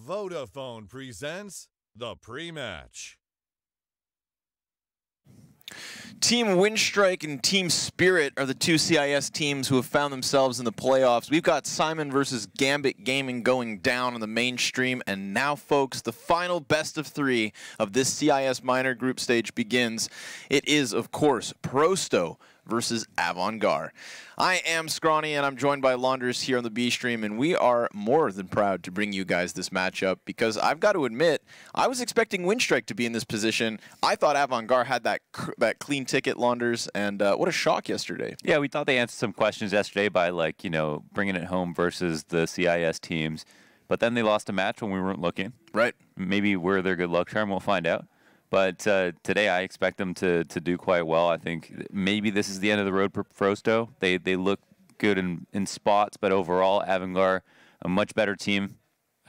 Vodafone presents the pre-match. Team Windstrike and Team Spirit are the two CIS teams who have found themselves in the playoffs. We've got Simon versus Gambit Gaming going down on the mainstream, and now, folks, the final best of three of this CIS minor group stage begins. It is, of course, Prosto versus AVANGAR. I am Scrawny, and I'm joined by Launders here on the B stream, and we are more than proud to bring you guys this matchup because I've got to admit, I was expecting Windstrike to be in this position. I thought AVANGAR had that clean ticket, Launders, and what a shock yesterday. Yeah, we thought they answered some questions yesterday by, like, you know, bringing it home versus the CIS teams, but then they lost a match when we weren't looking. Right. Maybe we're their good luck charm. We'll find out. But today I expect them to do quite well. I think maybe this is the end of the road for Prosto. They look good in spots, but overall, AVANGAR, a much better team.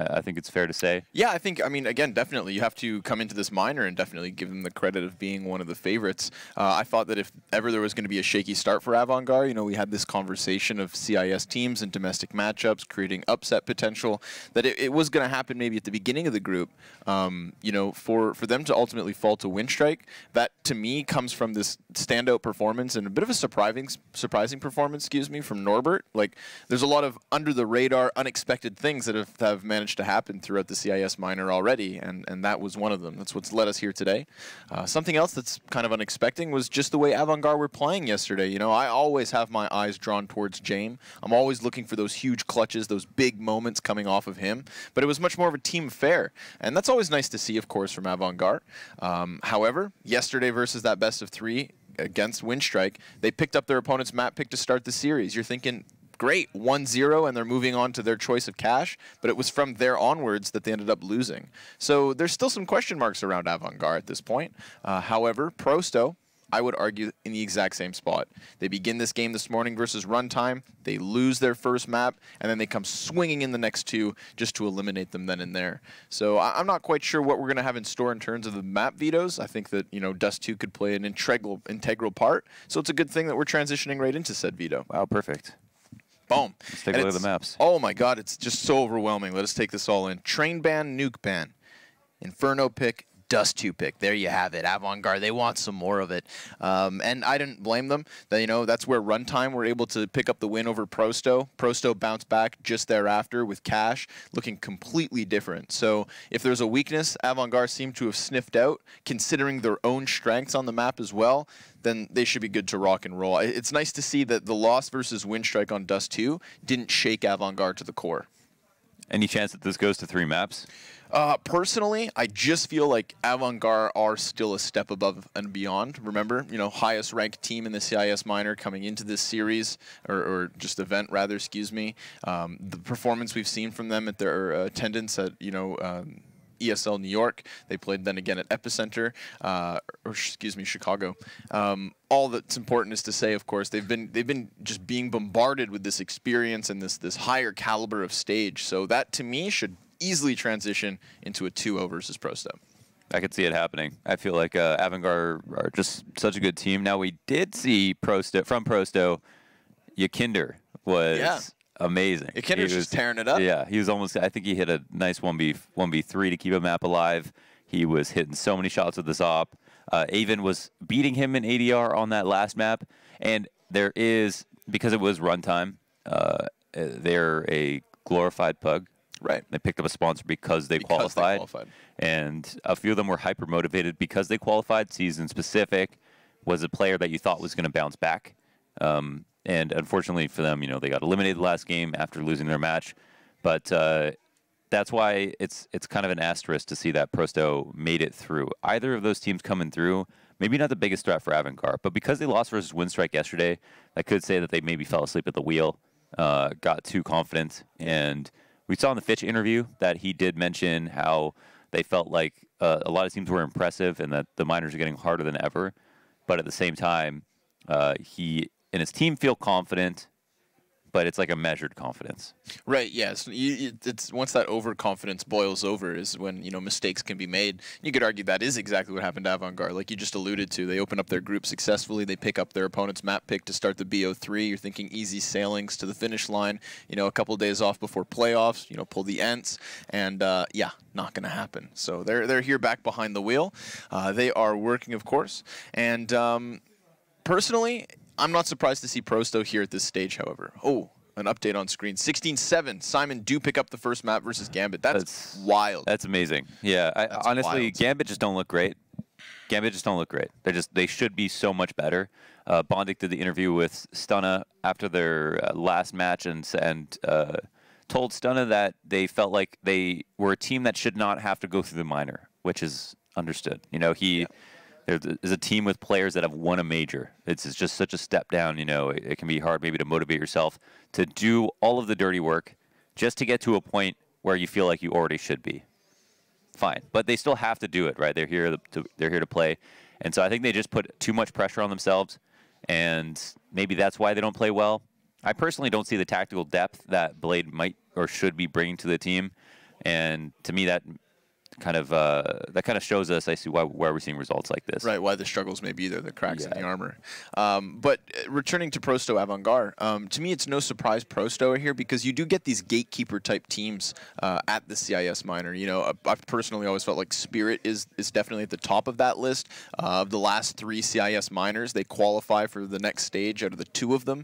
I think it's fair to say. Yeah, I mean, again, definitely. You have to come into this minor and definitely give them the credit of being one of the favorites. I thought that if ever there was going to be a shaky start for AVANGAR, you know, we had this conversation of CIS teams and domestic matchups creating upset potential, that it was going to happen maybe at the beginning of the group. You know, for them to ultimately fall to Windstrike, that to me comes from this standout performance and a bit of a surprising performance, excuse me, from Norbert. Like, there's a lot of under-the-radar, unexpected things that have managed to happen throughout the CIS minor already, and that was one of them. That's what's led us here today. Something else that's kind of unexpected was just the way AVANGAR were playing yesterday. You know, I always have my eyes drawn towards James. I'm always looking for those huge clutches, those big moments coming off of him, but it was much more of a team affair, and that's always nice to see, of course, from AVANGAR. However, yesterday versus that best of three against Windstrike, they picked up their opponent's map pick to start the series. You're thinking, great, 1-0, and they're moving on to their choice of cash, but it was from there onwards that they ended up losing. So there's still some question marks around AVANGAR at this point. However, Prosto, I would argue, in the exact same spot. They begin this game this morning versus Runtime, they lose their first map, and then they come swinging in the next two just to eliminate them then and there. So I'm not quite sure what we're going to have in store in terms of the map vetoes. I think that, you know, Dust 2 could play an integral part, so it's a good thing that we're transitioning right into said veto. Wow, perfect. Boom. Let's take a look at the maps. Oh my god, it's just so overwhelming. Let us take this all in. Train ban, nuke ban. Inferno pick, Dust 2 pick. There you have it. AVANGAR, they want some more of it. And I didn't blame them. You know, that's where Runtime were able to pick up the win over Prosto. Prosto bounced back just thereafter with cash, looking completely different. So if there's a weakness AVANGAR seemed to have sniffed out, considering their own strengths on the map as well, then they should be good to rock and roll. It's nice to see that the loss versus Windstrike on Dust 2 didn't shake AVANGAR to the core. Any chance that this goes to 3 maps? Personally, I just feel like AVANGAR are still a step above and beyond. Remember, you know, highest ranked team in the CIS minor coming into this series, or just event rather, excuse me. The performance we've seen from them at their attendance at, you know, ESL New York. They played then again at Epicenter, or excuse me, Chicago. All that's important is to say, of course, they've been just being bombarded with this experience and this higher caliber of stage. So that to me should easily transition into a 2-0 versus Prosto. I could see it happening. I feel like AVANGAR are just such a good team. Now we did see Prosto, Yakinder was amazing. Yakinder's just tearing it up. Yeah, he was almost, I think he hit a nice 1v3 to keep a map alive. He was hitting so many shots with this op. Avon was beating him in ADR on that last map. And there is, because it was Runtime, they're a glorified pug. Right. They picked up a sponsor because they qualified. And a few of them were hyper motivated because they qualified. Season Specific was a player that you thought was going to bounce back. And unfortunately for them, you know, they got eliminated last game after losing their match. But that's why it's kind of an asterisk to see that Prosto made it through. Either of those teams coming through, maybe not the biggest threat for AVANGAR, but because they lost versus Windstrike yesterday, I could say that they maybe fell asleep at the wheel, got too confident. And we saw in the Fitch interview that he did mention how they felt like a lot of teams were impressive and that the minors are getting harder than ever. But at the same time, he and his team feel confident, but it's like a measured confidence. Right, yes. It's once that overconfidence boils over is when, you know, mistakes can be made. You could argue that is exactly what happened to AVANGAR, like you just alluded to. They open up their group successfully. They pick up their opponent's map pick to start the BO3. You're thinking easy sailings to the finish line, you know, a couple of days off before playoffs, you know, pull the Ents, and yeah, not going to happen. So they're here back behind the wheel. They are working, of course, and personally, I'm not surprised to see Prosto here at this stage, however. Oh, an update on screen. 16-7. Simon do pick up the first map versus Gambit. That's wild. That's amazing. Yeah, honestly, wild. Gambit just don't look great. Gambit just don't look great. They should be so much better. Bondic did the interview with Stunna after their last match and told Stunna that they felt like they were a team that should not have to go through the minor, which is understood. You know, there's a team with players that have won a major. It's just such a step down, you know. It can be hard maybe to motivate yourself to do all of the dirty work just to get to a point where you feel like you already should be. Fine, but they still have to do it, right? They're here to play. And so I think they just put too much pressure on themselves, and maybe that's why they don't play well. I personally don't see the tactical depth that Blade might or should be bringing to the team, and to me that kind of shows us, I see why we're seeing results like this. Right, why the struggles may be there, the cracks in the armor. But returning to Prosto AVANGAR, to me it's no surprise Prosto are here because you do get these gatekeeper type teams at the CIS minor. You know, I've personally always felt like Spirit is definitely at the top of that list. Of the last 3 CIS minors, they qualify for the next stage out of the 2 of them.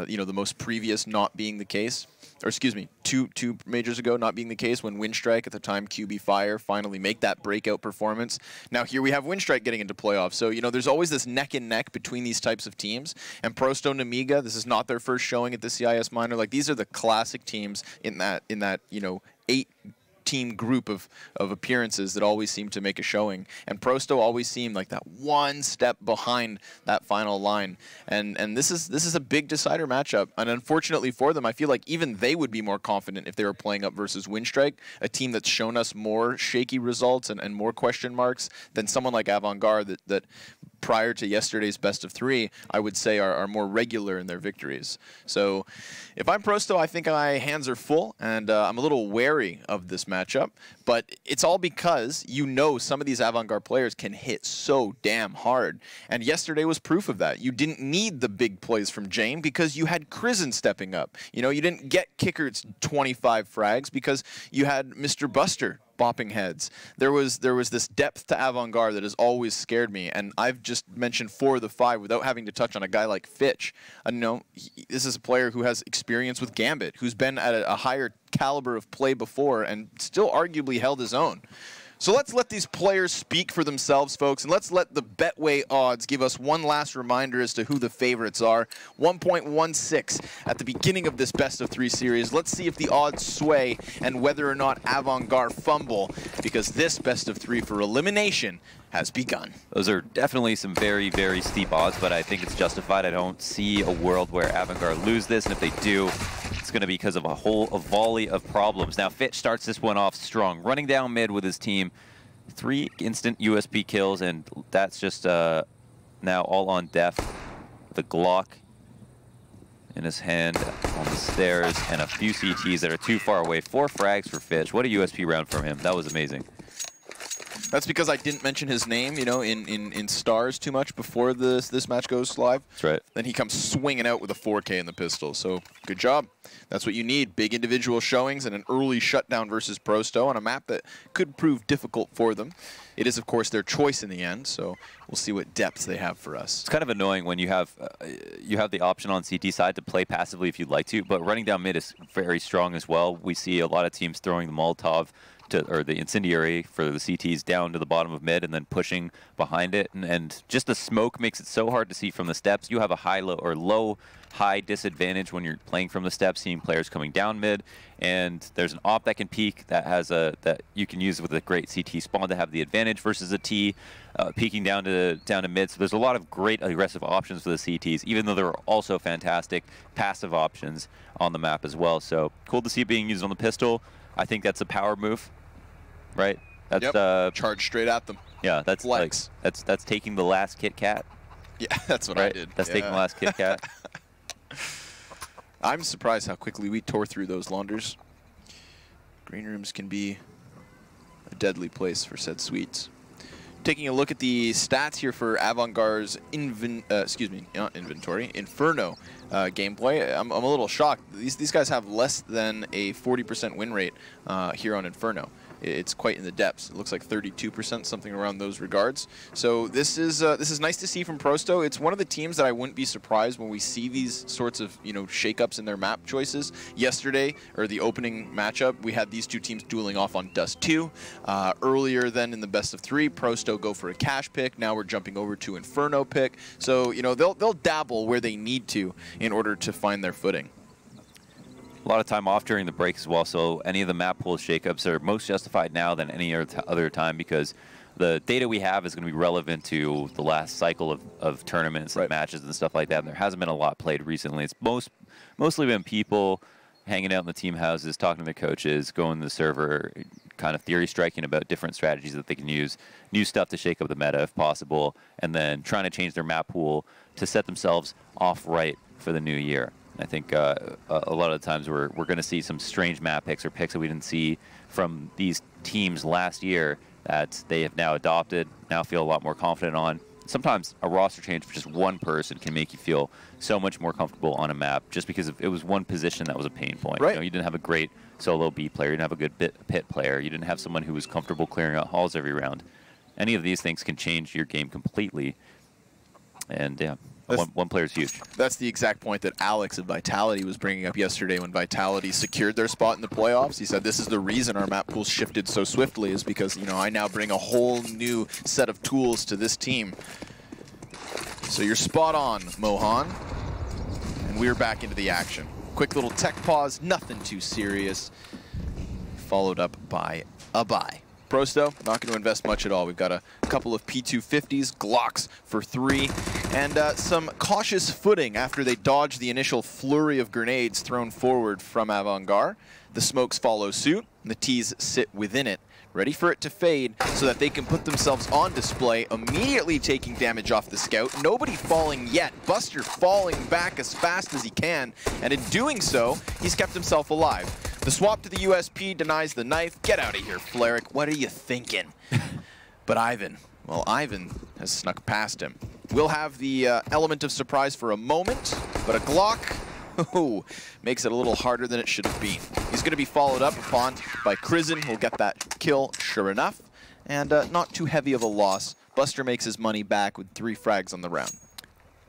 You know, the most previous not being the case. Or excuse me, two majors ago not being the case when Windstrike at the time QB Fire finally make that breakout performance. Now here we have Windstrike getting into playoffs. So, you know, there's always this neck and neck between these types of teams. And Prosto and Amiga, this is not their first showing at the CIS minor. Like, these are the classic teams in that you know, 8-team group of appearances that always seem to make a showing, and Prosto always seemed like that one step behind that final line, and this is a big decider matchup, and unfortunately for them, I feel like even they would be more confident if they were playing up versus Windstrike, a team that's shown us more shaky results and more question marks than someone like AVANGAR that prior to yesterday's best of 3, I would say are more regular in their victories. So if I'm Prosto, I think my hands are full, and I'm a little wary of this matchup, but it's all because you know some of these AVANGAR players can hit so damn hard, and yesterday was proof of that. You didn't need the big plays from Jane because you had Krizen stepping up. You know, you didn't get Kickert's 25 frags because you had Mr. Buster bopping heads. There was this depth to AVANGAR that has always scared me, and I've just mentioned 4 of the 5 without having to touch on a guy like Fitch. You know, this is a player who has experience with Gambit, who's been at a higher caliber of play before and still arguably held his own. So let's let these players speak for themselves, folks, and let's let the Betway odds give us one last reminder as to who the favorites are. 1.16 at the beginning of this best of 3 series. Let's see if the odds sway and whether or not AVANGAR fumble, because this best of 3 for elimination has begun. Those are definitely some very, very steep odds, but I think it's justified. I don't see a world where AVANGAR lose this, and if they do, it's going to be because of a volley of problems. Now, Fitch starts this one off strong, running down mid with his team. 3 instant USP kills, and that's just now all on Def. The Glock in his hand on the stairs, and a few CTs that are too far away. 4 frags for Fitch. What a USP round from him. That was amazing. That's because I didn't mention his name, you know, in stars too much before this match goes live. That's right. Then he comes swinging out with a 4K in the pistol. So good job. That's what you need. Big individual showings and an early shutdown versus Prosto on a map that could prove difficult for them. It is, of course, their choice in the end. So we'll see what depth they have for us. It's kind of annoying when you have the option on CT side to play passively if you'd like to, but running down mid is very strong as well. We see a lot of teams throwing the Molotov or the incendiary for the CTs down to the bottom of mid and then pushing behind it, and just the smoke makes it so hard to see from the steps. You have a high disadvantage when you're playing from the steps, seeing players coming down mid, and there's an op that can peek that has that you can use with a great CT spawn to have the advantage versus a T peeking down to mid. So there's a lot of great aggressive options for the CTs, even though there are also fantastic passive options on the map as well. So cool to see it being used on the pistol. I think that's a power move. Right? That's charge straight at them. Yeah, that's flex. Like, that's taking the last Kit Kat. Yeah, that's what I did. That's taking the last Kit Kat. I'm surprised how quickly we tore through those launders. Green rooms can be a deadly place for said suites. Taking a look at the stats here for AVANGAR's Inferno gameplay, I'm a little shocked. These guys have less than a 40% win rate here on Inferno. It's quite in the depths. It looks like 32%, something around those regards. So this is nice to see from Prosto. It's one of the teams that I wouldn't be surprised when we see these sorts of shakeups in their map choices. Yesterday, or the opening matchup, we had these two teams dueling off on Dust 2. Earlier then in the best of 3, Prosto go for a cash pick. Now we're jumping over to Inferno pick. So they'll dabble where they need to in order to find their footing. A lot of time off during the break as well, so any of the map pool shakeups are most justified now than any other time because the data we have is going to be relevant to the last cycle of tournaments and matches and stuff like that, and there hasn't been a lot played recently. It's mostly been people hanging out in the team houses, talking to their coaches, going to the server, kind of theory striking about different strategies that they can use, new stuff to shake up the meta if possible, and then trying to change their map pool to set themselves off right for the new year. I think a lot of the times we're going to see some strange map picks or picks that we didn't see from these teams last year that they have now adopted, now feel a lot more confident on. Sometimes a roster change for just one person can make you feel so much more comfortable on a map just because it was one position that was a pain point. Right. You didn't have a great solo B player, you didn't have a good pit player, you didn't have someone who was comfortable clearing out halls every round. Any of these things can change your game completely. And yeah. One player's huge. That's the exact point that Alex at Vitality was bringing up yesterday when Vitality secured their spot in the playoffs. He said, this is the reason our map pool shifted so swiftly is because, I now bring a whole new set of tools to this team. So you're spot on, Mohan. And we're back into the action. Quick little tech pause, nothing too serious. Followed up by a bye. Prosto, not going to invest much at all. We've got a couple of P250s, Glocks for 3, and some cautious footing after they dodge the initial flurry of grenades thrown forward from AVANGAR. The smokes follow suit, and the Ts sit within it, ready for it to fade so that they can put themselves on display, immediately taking damage off the scout. Nobody falling yet. Buster falling back as fast as he can, and in doing so, he's kept himself alive. The swap to the USP denies the knife. Get out of here, Fleric. What are you thinking? But Ivan, well, Ivan has snuck past him. We'll have the element of surprise for a moment, but a Glock makes it a little harder than it should have been. He's going to be followed up upon by Krizen, who'll get that kill sure enough, and not too heavy of a loss. Buster makes his money back with 3 frags on the round.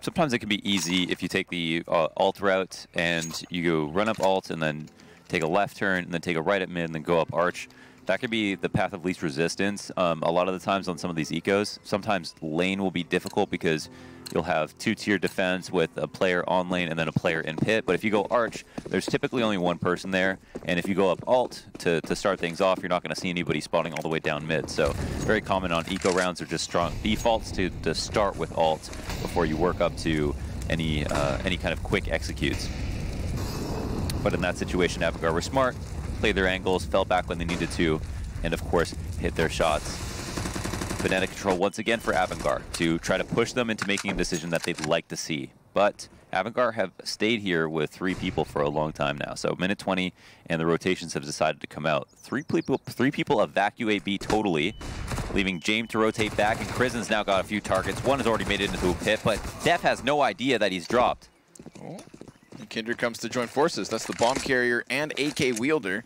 Sometimes it can be easy if you take the alt route and you go run up alt and then take a left turn and then take a right at mid and then go up arch. That could be the path of least resistance. A lot of the times on some of these ecos, sometimes lane will be difficult because you'll have 2-tier defense with a player on lane and then a player in pit. But if you go arch, there's typically only one person there. And if you go up alt to start things off, you're not going to see anybody spawning all the way down mid. So very common on eco rounds are just strong defaults to start with alt before you work up to any kind of quick executes. But in that situation, AVANGAR were smart, played their angles, fell back when they needed to, and of course, hit their shots. Banana control once again for AVANGAR to try to push them into making a decision that they'd like to see. But AVANGAR have stayed here with 3 people for a long time now. So minute 20, and the rotations have decided to come out. 3 people evacuate B totally, leaving James to rotate back, and Krizen's now got a few targets. One has already made it into a pit, but Def has no idea that he's dropped. Oh. Kindred comes to join forces. That's the bomb carrier and AK wielder.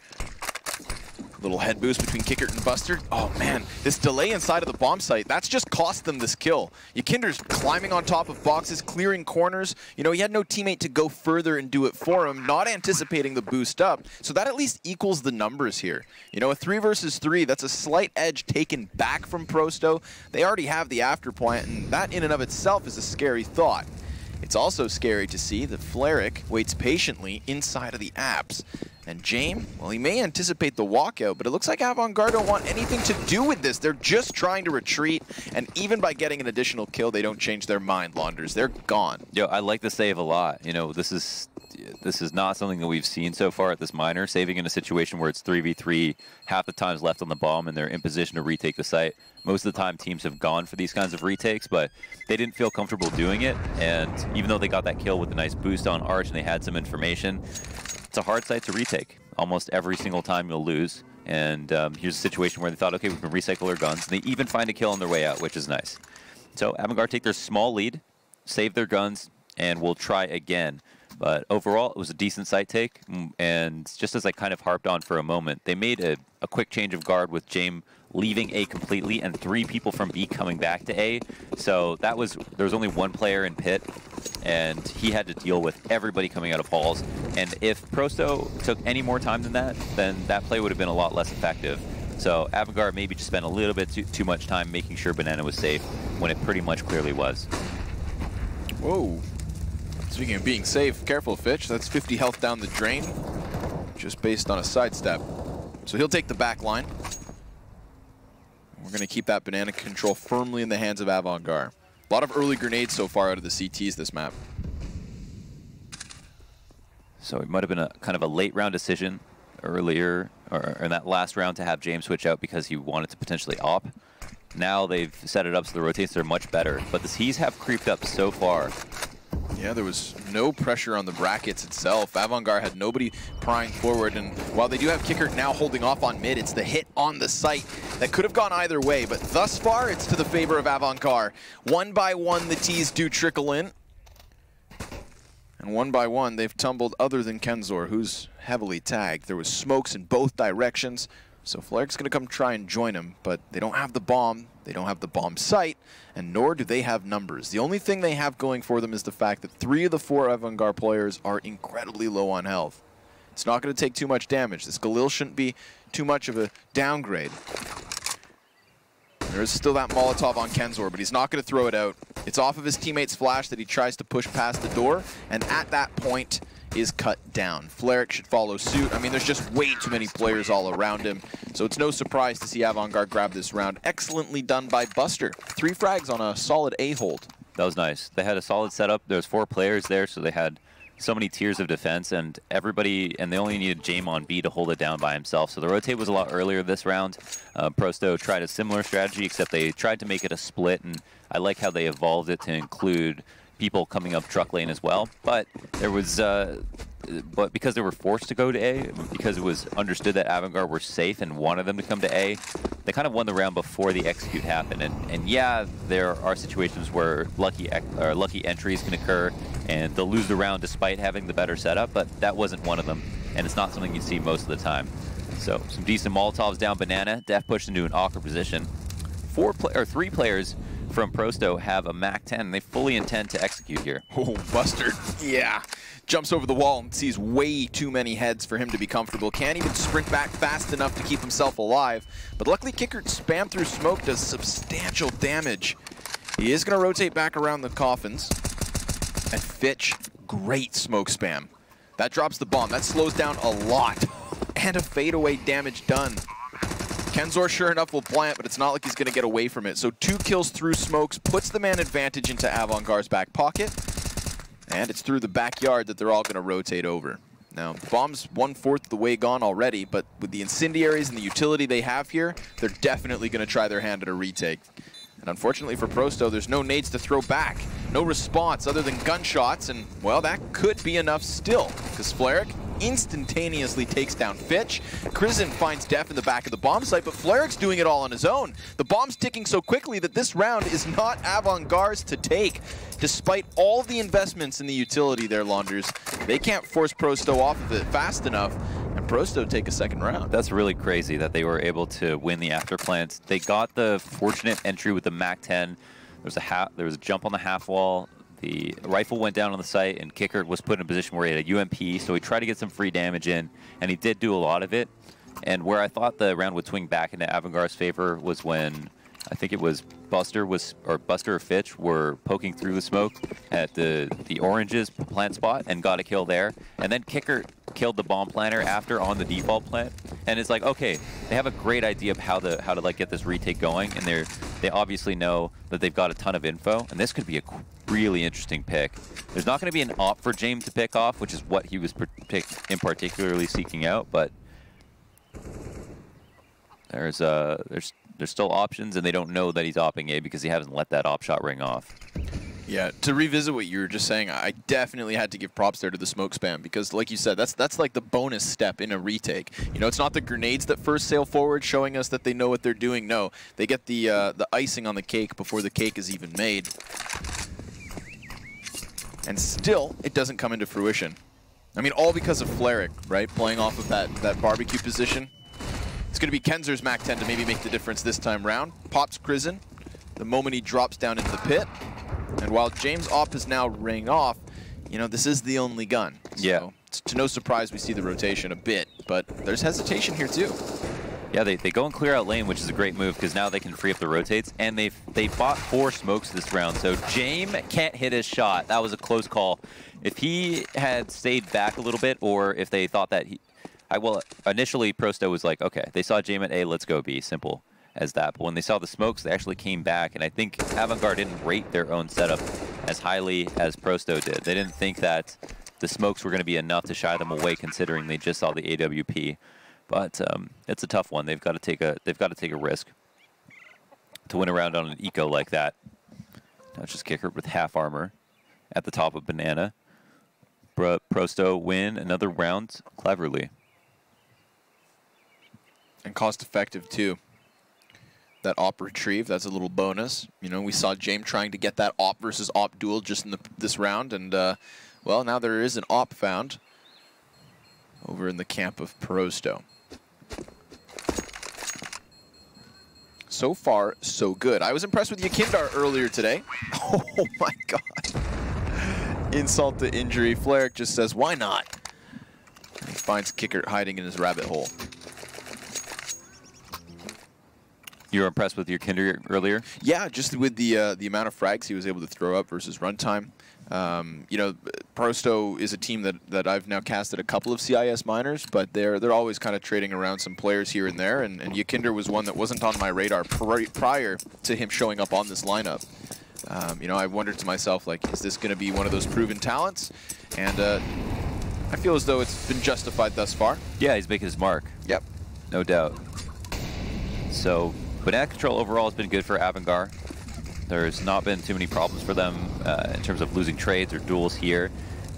Little head boost between Kickert and Buster. Oh man, this delay inside of the bomb site, that's just cost them this kill. Kinder's climbing on top of boxes, clearing corners. He had no teammate to go further and do it for him, not anticipating the boost up. So that at least equals the numbers here. A 3 versus 3, that's a slight edge taken back from Prosto. They already have the afterplant, and that in and of itself is a scary thought. It's also scary to see that Fleric waits patiently inside of the apps. And James, well, he may anticipate the walkout, but it looks like AVANGAR don't want anything to do with this. They're just trying to retreat, and even by getting an additional kill, they don't change their mind, Launders. They're gone. Yo, I like the save a lot. This is this is not something that we've seen so far at this minor. Saving in a situation where it's 3v3, half the time's left on the bomb, and they're in position to retake the site. Most of the time, teams have gone for these kinds of retakes, but they didn't feel comfortable doing it. And even though they got that kill with a nice boost on Arch and they had some information, it's a hard site to retake. Almost every single time you'll lose. And here's a situation where they thought, okay, we can recycle our guns. And they even find a kill on their way out, which is nice. So AVANGAR take their small lead, save their guns, and we'll try again. But overall, it was a decent site take. And just as I kind of harped on for a moment, they made a quick change of guard with James leaving A completely and 3 people from B coming back to A. So that was, there was only 1 player in pit, and he had to deal with everybody coming out of halls. And if Prosto took any more time than that, then that play would have been a lot less effective. So AVANGAR maybe just spent a little bit too much time making sure Banana was safe when it pretty much clearly was. Whoa. Speaking of being safe, careful, Fitch. That's 50 health down the drain, just based on a sidestep. So he'll take the back line. We're going to keep that Banana control firmly in the hands of AVANGAR. A lot of early grenades so far out of the CTs this map. So it might have been a kind of a late round decision earlier, or in that last round, to have James switch out because he wanted to potentially op. Now they've set it up so the rotates are much better, but the C's have creeped up so far. Yeah, there was no pressure on the brackets itself. AVANGAR had nobody prying forward, and while they do have Kicker now holding off on mid, it's the hit on the site that could have gone either way, but thus far it's to the favor of AVANGAR. One by one, the T's do trickle in. And one by one, they've tumbled other than Kenzor, who's heavily tagged. There was smokes in both directions, so Flaric's going to come try and join him, but they don't have the bomb. They don't have the bomb site, and nor do they have numbers. The only thing they have going for them is the fact that 3 of the 4 AVANGAR players are incredibly low on health. It's not going to take too much damage. This Galil shouldn't be too much of a downgrade. There is still that Molotov on Kenzor, but he's not going to throw it out. It's off of his teammate's flash that he tries to push past the door, and at that point is cut down. Flaric should follow suit. I mean, there's just way too many players all around him, so it's no surprise to see AVANGAR grab this round. Excellently done by Buster. 3 frags on a solid A hold. That was nice. They had a solid setup. There's 4 players there, so they had so many tiers of defense, and everybody, and they only needed James on B to hold it down by himself. So the rotate was a lot earlier this round. Prosto tried a similar strategy, except they tried to make it a split, and I like how they evolved it to include people coming up truck lane as well. But there was, but because they were forced to go to A, because it was understood that AVANGAR were safe and wanted them to come to A, they kind of won the round before the execute happened. And yeah, there are situations where lucky entries can occur, and they'll lose the round despite having the better setup, but that wasn't one of them, and it's not something you see most of the time. So some decent Molotovs down Banana. Def pushed into an awkward position. 3 players from Prosto have a MAC-10, and they fully intend to execute here. Oh, Buster, yeah. Jumps over the wall and sees way too many heads for him to be comfortable. Can't even sprint back fast enough to keep himself alive. But luckily, Kicker spam through smoke does substantial damage. He is going to rotate back around the coffins. And Fitch, great smoke spam. That drops the bomb. That slows down a lot. And a fadeaway damage done. Kenzor, sure enough, will plant, but it's not like he's going to get away from it. So 2 kills through smokes puts the man advantage into AVANGAR's back pocket. And it's through the backyard that they're all going to rotate over. Now, the bomb's 1/4 of the way gone already, but with the incendiaries and the utility they have here, they're definitely going to try their hand at a retake. And unfortunately for Prosto, there's no nades to throw back. No response other than gunshots, and, well, that could be enough still, because Flaric instantaneously takes down Fitch. Krizen finds Def in the back of the bomb site, but Flaric's doing it all on his own. The bomb's ticking so quickly that this round is not AVANGAR's to take. Despite all the investments in the utility there, Launders, they can't force Prosto off of it fast enough, and Prosto take a second round. That's really crazy that they were able to win the afterplant. They got the fortunate entry with the MAC-10. There was a jump on the half wall. The rifle went down on the site, and Kicker was put in a position where he had a UMP, so he tried to get some free damage in, and he did do a lot of it. And where I thought the round would swing back into AVANGAR's favor was when I think it was Buster or Fitch were poking through the smoke at the oranges plant spot and got a kill there. And then Kicker killed the bomb planter after on the default plant. And it's like, okay, they have a great idea of how to like get this retake going, and they obviously know that they've got a ton of info, and this could be a really interesting pick. There's not going to be an op for James to pick off, which is what he was particularly seeking out, but there's still options, and they don't know that he's opping A because he hasn't let that op shot ring off. Yeah, to revisit what you were just saying, I definitely had to give props there to the smoke spam because, like you said, that's like the bonus step in a retake. You know, it's not the grenades that first sail forward showing us that they know what they're doing. No, they get the icing on the cake before the cake is even made. And still, it doesn't come into fruition. I mean, all because of Fleric, right? Playing off of that barbecue position. It's going to be Kenzer's Mac 10 to maybe make the difference this time round. Pops Krizen the moment he drops down into the pit. And while James' op is now ring off, you know, this is the only gun. So yeah. It's to no surprise we see the rotation a bit, but there's hesitation here too. Yeah, they go and clear out lane, which is a great move because now they can free up the rotates, and they bought 4 smokes this round, so James can't hit his shot. That was a close call. If he had stayed back a little bit, or if they thought that initially Prosto was like, okay, they saw James at A, let's go B, simple as that. But when they saw the smokes, they actually came back, and I think AVANGAR didn't rate their own setup as highly as Prosto did. They didn't think that the smokes were going to be enough to shy them away, considering they just saw the AWP. But it's a tough one. They've got to take a risk to win a round on an eco like that. Now it's just Kicker with half armor at the top of Banana. Prosto win another round cleverly. And cost effective too. That op retrieve, that's a little bonus. You know, we saw James trying to get that op versus op duel just in this round, and well, now there is an op found over in the camp of Prosto. So far, so good. I was impressed with Yakindar earlier today. Oh my god. Insult to injury. Fleric just says, why not? And he finds Kicker hiding in his rabbit hole. You were impressed with your Kinder earlier? Yeah, just with the amount of frags he was able to throw up versus runtime. You know, Prosto is a team that I've now casted a couple of CIS minors, but they're always kind of trading around some players here and there, and Yakinder was one that wasn't on my radar prior to him showing up on this lineup. You know, I wondered to myself, like, is this going to be one of those proven talents? And I feel as though it's been justified thus far. Yeah, he's making his mark. Yep. No doubt. So, banana control overall has been good for AVANGAR. There's not been too many problems for them in terms of losing trades or duels here.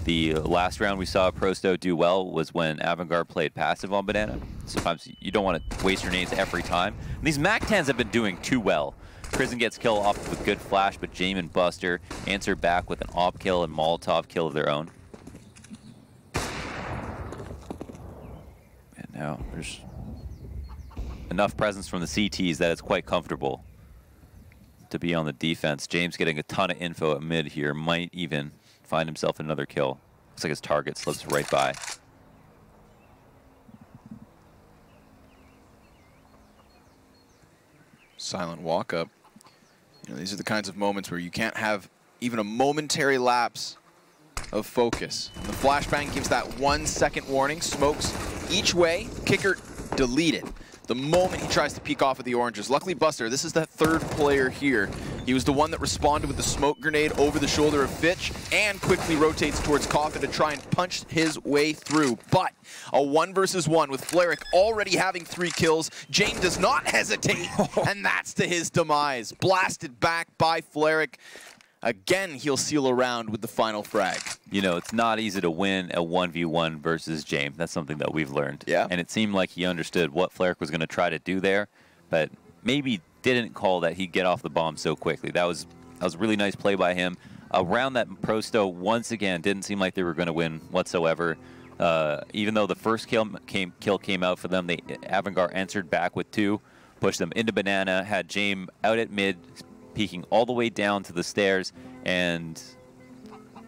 The last round we saw Prosto do well was when AVANGAR played passive on Banana. Sometimes you don't want to waste your nades every time. And these MAC-10s have been doing too well. Krizen gets kill off of a good flash, but James and Buster answer back with an op kill and Molotov kill of their own. And now there's enough presence from the CTs that it's quite comfortable to be on the defense. James getting a ton of info at mid here, might even find himself another kill. Looks like his target slips right by. Silent walk up. You know, these are the kinds of moments where you can't have even a momentary lapse of focus. And the flashbang gives that 1 second warning. Smokes each way. Kicker deleted the moment he tries to peek off at the oranges. Luckily, Buster, this is the 3rd player here. He was the one that responded with the smoke grenade over the shoulder of Fitch and quickly rotates towards Coffin to try and punch his way through. But a 1 versus 1 with Fleric already having 3 kills. James does not hesitate, and that's to his demise. Blasted back by Fleric. Again, he'll seal a round with the final frag. You know, it's not easy to win a 1v1 versus James. That's something that we've learned. Yeah. And it seemed like he understood what Fleric was going to try to do there, but maybe didn't call that he'd get off the bomb so quickly. That was a really nice play by him. A round that Prosto, once again, didn't seem like they were going to win whatsoever. Even though the first kill came out for them, AVANGAR answered back with 2, pushed them into Banana, had James out at mid, peeking all the way down to the stairs, and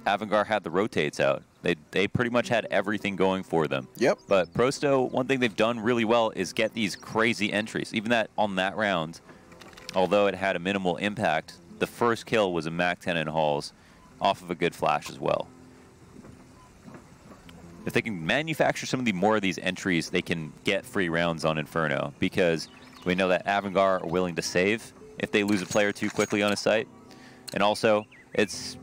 AVANGAR had the rotates out. They pretty much had everything going for them. Yep. But Prosto, one thing they've done really well is get these crazy entries. Even that on that round, although it had a minimal impact, the first kill was a MAC-10 in halls off of a good flash as well. if they can manufacture some of the more of these entries, they can get free rounds on Inferno, because we know that AVANGAR are willing to save if they lose a player too quickly on a site, and also it's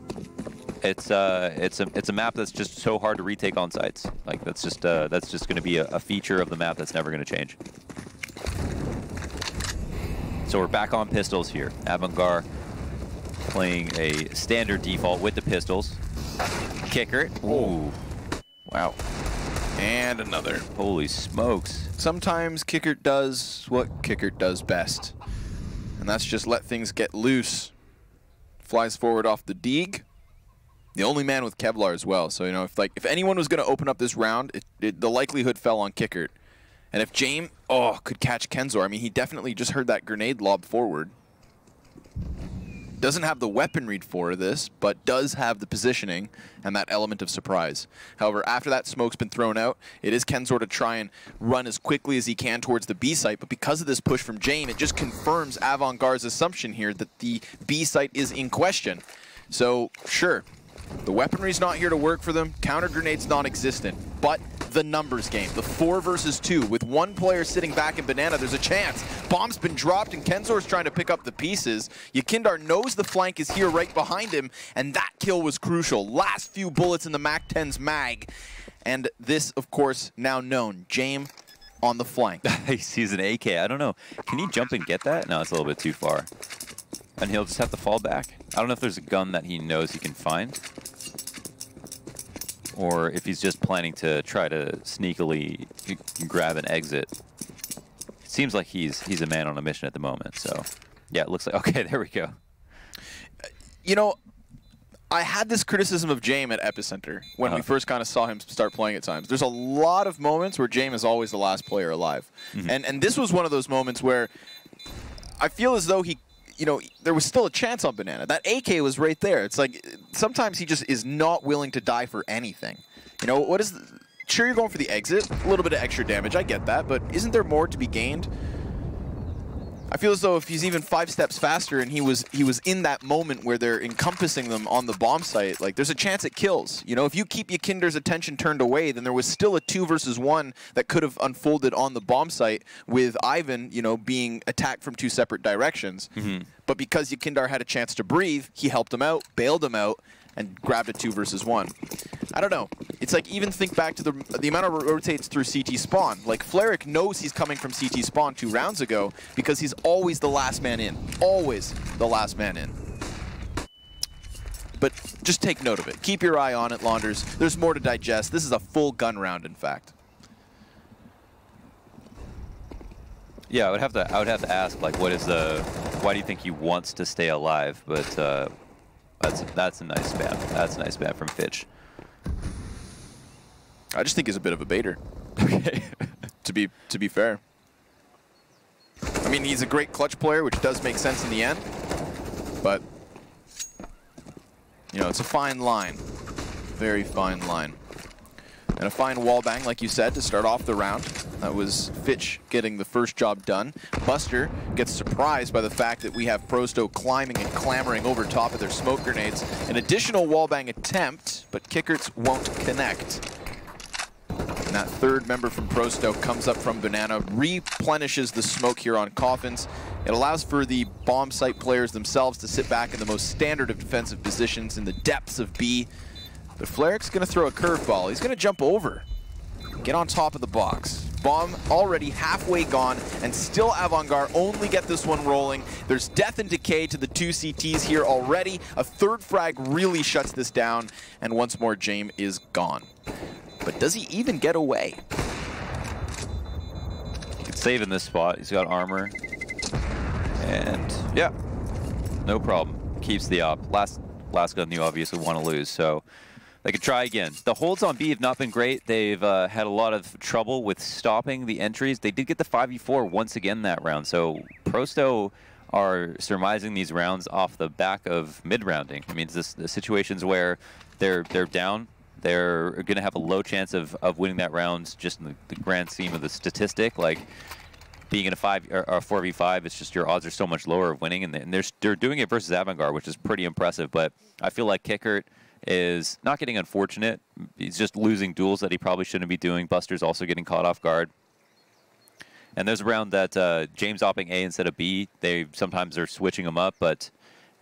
a map that's just so hard to retake on sites. Like that's just going to be a feature of the map that's never going to change. So we're back on pistols here. AVANGAR playing a standard default with the pistols. Kicker. Ooh. Wow. And another. Holy smokes. Sometimes Kicker does what Kicker does best, and that's just let things get loose. Flies forward off the Deeg. The only man with Kevlar as well. So, you know, if anyone was going to open up this round, the likelihood fell on Kicker. And if James, could catch Kenzor, I mean, he definitely just heard that grenade lob forward. Doesn't have the weapon read for this, but does have the positioning and that element of surprise. However, after that smoke's been thrown out, it is Kenzor to try and run as quickly as he can towards the B site, but because of this push from James, it just confirms AVANGAR's assumption here that the B site is in question. So, sure, the weaponry's not here to work for them, counter grenades non-existent, but the numbers game, the 4 versus 2, with one player sitting back in Banana, there's a chance. Bomb's been dropped and Kenzor's trying to pick up the pieces. Yakindar knows the flank is here right behind him, and that kill was crucial. Last few bullets in the MAC-10's mag. And this, of course, now known. James on the flank. He sees an AK. I don't know. Can he jump and get that? No, it's a little bit too far. And he'll just have to fall back. I don't know if there's a gun that he knows he can find, or if he's just planning to try to sneakily grab an exit. It seems like he's a man on a mission at the moment, so yeah, it looks like, okay, there we go. You know, I had this criticism of James at Epicenter when we first kind of saw him start playing at times. There's a lot of moments where James is always the last player alive. And this was one of those moments where I feel as though he, you know, there was still a chance on Banana. That AK was right there. It's like, sometimes he just is not willing to die for anything. You know, what is sure, you're going for the exit, a little bit of extra damage, I get that, but isn't there more to be gained? I feel as though if he's even 5 steps faster and he was in that moment where they're encompassing them on the bomb site, like, there's a chance it kills. You know, if you keep Yakindar's attention turned away, then there was still a 2 versus 1 that could have unfolded on the bomb site with Ivan, you know, being attacked from 2 separate directions. But because Yakindar had a chance to breathe, he helped him out, bailed him out, and grabbed a 2 versus 1. I don't know. It's like, even think back to the amount of rotates through CT spawn. Like, Fleric knows he's coming from CT spawn 2 rounds ago because he's always the last man in. Always the last man in. But just take note of it. Keep your eye on it, Launders. There's more to digest. This is a full gun round, in fact. Yeah, I would have to ask, like, why do you think he wants to stay alive? But that's a nice spam. That's a nice spam from Fitch. I just think he's a bit of a baiter. Okay. to be fair. I mean, he's a great clutch player, which does make sense in the end. But, you know, it's a fine line. Very fine line. And a fine wallbang, like you said, to start off the round. That was Fitch getting the first job done. Buster gets surprised by the fact that we have Prosto climbing and clambering over top of their smoke grenades. An additional wallbang attempt, but Kickerts won't connect. And that third member from Prosto comes up from Banana, replenishes the smoke here on Coffins. It allows for the bomb site players themselves to sit back in the most standard of defensive positions in the depths of B. But Fleric's going to throw a curveball. He's going to jump over, get on top of the box. Bomb already halfway gone, and still AVANGAR only get this one rolling. There's death and decay to the 2 CTs here already. A third frag really shuts this down, and once more James is gone. But does he even get away? He can save in this spot. He's got armor. And yeah, no problem. Keeps the op. Last gun you obviously want to lose, so they could try again. The holds on B have not been great. They've had a lot of trouble with stopping the entries. They did get the 5v4 once again that round, so Prosto are surmising these rounds off the back of mid-rounding. I mean, it's the situations where they're down. They're going to have a low chance of winning that round just in the grand scheme of the statistic. Like, being in a 5 or a 4v5, it's just your odds are so much lower of winning, and they're doing it versus AVANGAR, which is pretty impressive. But I feel like Kickert is not getting unfortunate. He's just losing duels that he probably shouldn't be doing. Buster's also getting caught off guard. And there's a round that James opting A instead of B. They sometimes are switching them up, but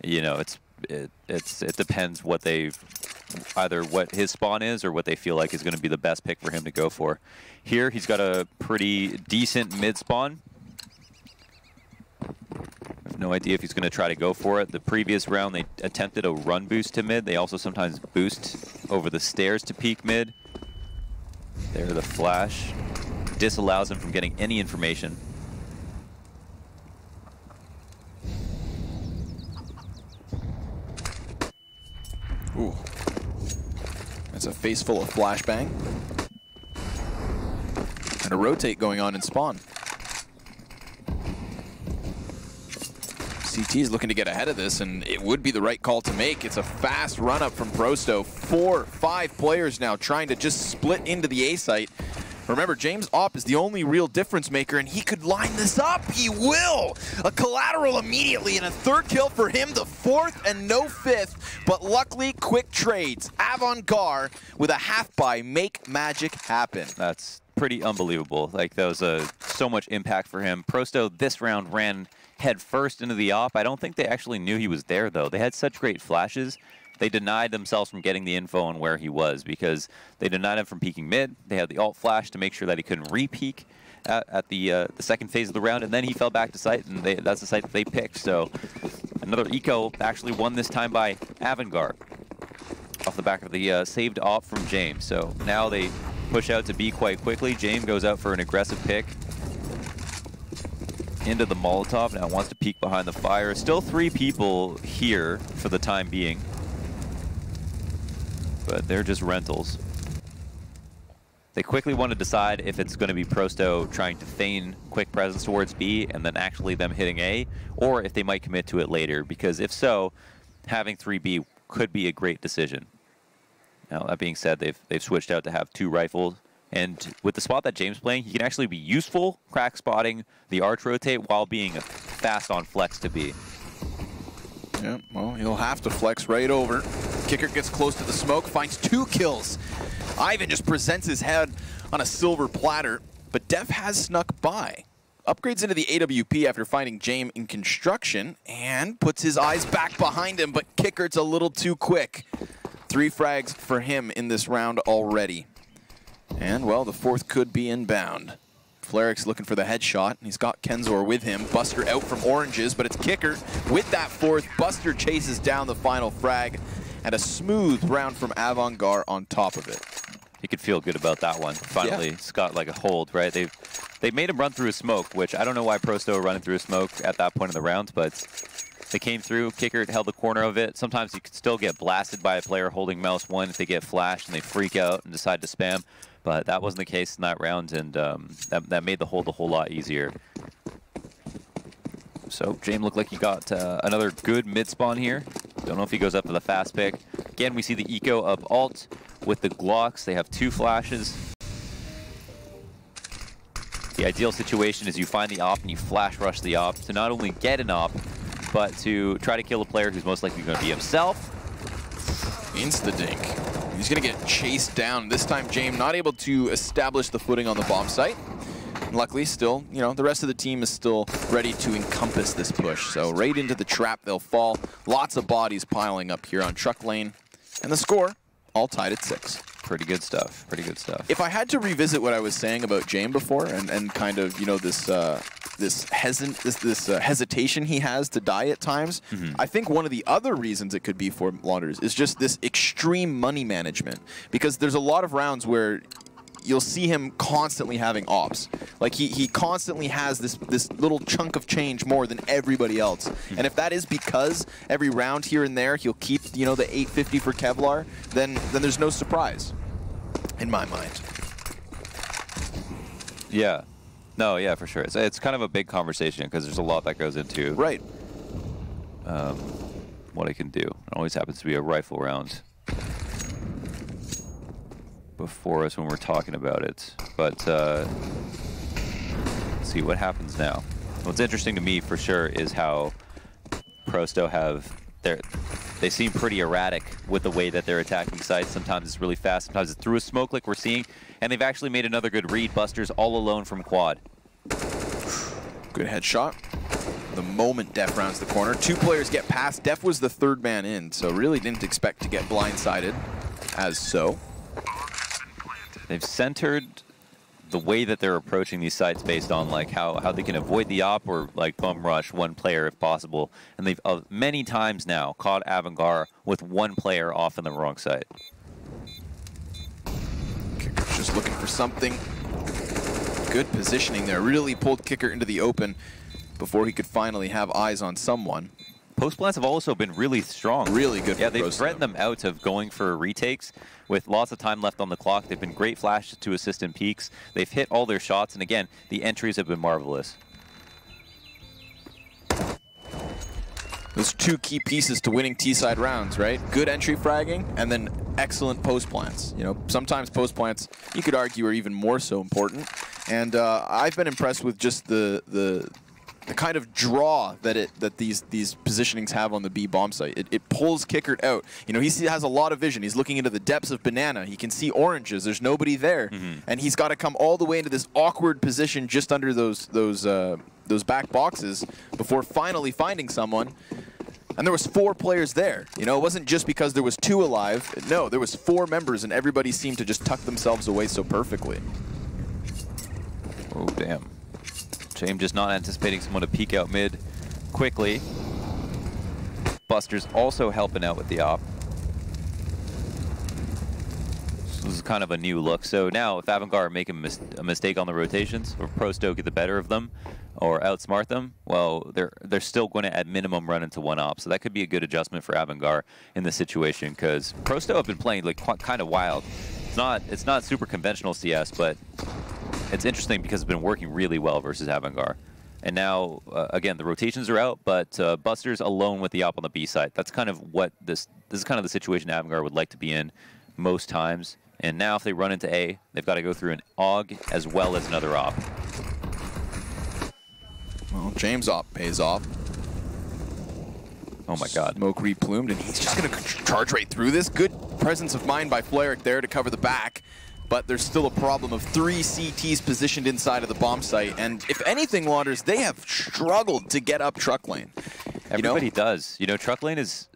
you know, it depends what either what his spawn is or what they feel like is going to be the best pick for him to go for. Here, he's got a pretty decent mid spawn. I have no idea if he's going to try to go for it. The previous round, they attempted a run boost to mid. They also sometimes boost over the stairs to peek mid. There, the flash disallows him from getting any information. Ooh. That's a face full of flashbang. And a rotate going on in spawn. CT is looking to get ahead of this, and it would be the right call to make. It's a fast run up from Prosto. 4-5 players now trying to just split into the A site. Remember, James Opp is the only real difference maker, and he could line this up. He will! A collateral immediately, and a third kill for him, the fourth and no fifth. But luckily, quick trades. AVANGAR with a half-buy make magic happen. That's pretty unbelievable. Like, that was so much impact for him. Prosto this round ran head first into the op. I don't think they actually knew he was there, though. They had such great flashes. They denied themselves from getting the info on where he was because they denied him from peeking mid. They had the alt flash to make sure that he couldn't re-peek at the second phase of the round, and then he fell back to site, and that's the site that they picked. So another eco actually won this time by AVANGAR off the back of the saved op from James. So now they push out to B quite quickly. James goes out for an aggressive pick into the Molotov. Now wants to peek behind the fire. Still 3 people here for the time being, but they're just rentals. They quickly want to decide if it's going to be Prosto trying to feign quick presence towards B and then actually them hitting A, or if they might commit to it later, because if so, having 3B could be a great decision. Now, that being said, they've switched out to have 2 rifles, and with the spot that James playing, he can actually be useful crack spotting the arch rotate while being fast on flex to B. Yeah, well, he'll have to flex right over. Kicker gets close to the smoke, finds 2 kills. Ivan just presents his head on a silver platter, but Def has snuck by. Upgrades into the AWP after finding James in construction, and puts his eyes back behind him, but Kicker's a little too quick. 3 frags for him in this round already. And, well, the 4th could be inbound. Flarix looking for the headshot, and he's got Kenzor with him. Buster out from Oranges, but it's Kicker with that 4th. Buster chases down the final frag, and a smooth round from AVANGAR on top of it. He could feel good about that one. Finally, it's got like a hold, right? They made him run through a smoke, which I don't know why Prosto were running through a smoke at that point in the round, but they came through. Kicker held the corner of it. Sometimes you could still get blasted by a player holding mouse 1 if they get flashed and they freak out and decide to spam. But that wasn't the case in that round, and that made the hold a whole lot easier. So James looked like he got another good mid spawn here. Don't know if he goes up to the fast pick. Again, we see the eco of alt with the Glocks. They have 2 flashes. The ideal situation is you find the op and you flash rush the op to not only get an op, but to try to kill a player who's most likely going to be himself. Insta-dink. He's going to get chased down. This time, James not able to establish the footing on the bomb site. And luckily, still, you know, the rest of the team is still ready to encompass this push. So right into the trap they'll fall. Lots of bodies piling up here on truck lane. And the score, all tied at 6. Pretty good stuff. Pretty good stuff. If I had to revisit what I was saying about James before, and kind of, you know, this hesitation he has to die at times, I think one of the other reasons it could be for Launders is just this extreme money management. Because there's a lot of rounds where you'll see him constantly having ops. Like he constantly has this little chunk of change more than everybody else. And if that is because every round here and there he'll keep, you know, the 850 for Kevlar, then there's no surprise in my mind. Yeah. No, yeah, for sure. It's kind of a big conversation because there's a lot that goes into what I can do. It always happens to be a rifle round before us when we're talking about it. But let's see what happens now. What's interesting to me for sure is how Prosto have they seem pretty erratic with the way that they're attacking sites. Sometimes it's really fast, sometimes it's through a smoke like we're seeing. And they've actually made another good read. Buster's all alone from quad. Good headshot. The moment Def rounds the corner. 2 players get past. Def was the 3rd man in, so really didn't expect to get blindsided as so. They've centered the way that they're approaching these sites based on like how they can avoid the op or like bum rush one player if possible. And they've many times now caught AVANGAR with 1 player off in the wrong site. Kicker's just looking for something. Good positioning there. Really pulled Kicker into the open before he could finally have eyes on someone. Post plants have also been really strong. Really good. Yeah, they've threatened them out of going for retakes with lots of time left on the clock. They've been great flashes to assistant peaks. They've hit all their shots, and again, the entries have been marvelous. Those 2 key pieces to winning T-side rounds, right? Good entry fragging, and then excellent post plants. You know, sometimes post plants, you could argue, are even more so important. And I've been impressed with just the kind of draw that these positionings have on the B bomb site. It pulls Kicker out. You know, he has a lot of vision. He's looking into the depths of banana. He can see oranges. There's nobody there, and he's got to come all the way into this awkward position just under those back boxes before finally finding someone. And there was 4 players there. You know, it wasn't just because there was 2 alive. No, there was 4 members, and everybody seemed to just tuck themselves away so perfectly. Oh damn. James just not anticipating someone to peek out mid quickly. Buster's also helping out with the op. This is kind of a new look. So now if AVANGAR make a mistake on the rotations, or Pro100 get the better of them, or outsmart them, well, they're still going to at minimum run into 1 op. So that could be a good adjustment for AVANGAR in this situation, because Pro100 have been playing like kind of wild. It's not super conventional CS, but it's interesting because it's been working really well versus AVANGAR. And now, again, the rotations are out, but Buster's alone with the op on the B side. That's kind of what this is kind of the situation AVANGAR would like to be in most times. And now if they run into A, they've got to go through an AUG as well as another op. Well, James op pays off. Oh my god. Smoke replumed, and he's just going to charge right through this. Good presence of mind by Fleric there to cover the back. But there's still a problem of 3 CTs positioned inside of the bomb site. And if anything, Launders, they have struggled to get up truck lane. Everybody does. You know, truck lane is,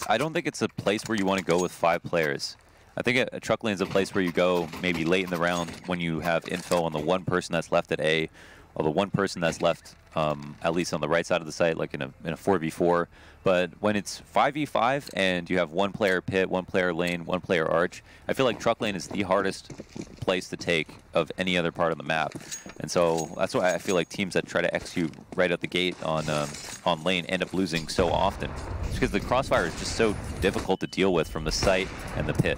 I don't think it's a place where you want to go with 5 players. I think a truck lane is a place where you go maybe late in the round when you have info on the 1 person that's left at A, or the 1 person that's left at least on the right side of the site, like in a 4v4. But when it's 5v5 and you have 1 player pit, 1 player lane, 1 player arch, I feel like truck lane is the hardest place to take of any other part of the map. And so that's why I feel like teams that try to execute right out the gate on lane end up losing so often. It's because the crossfire is just so difficult to deal with from the site and the pit.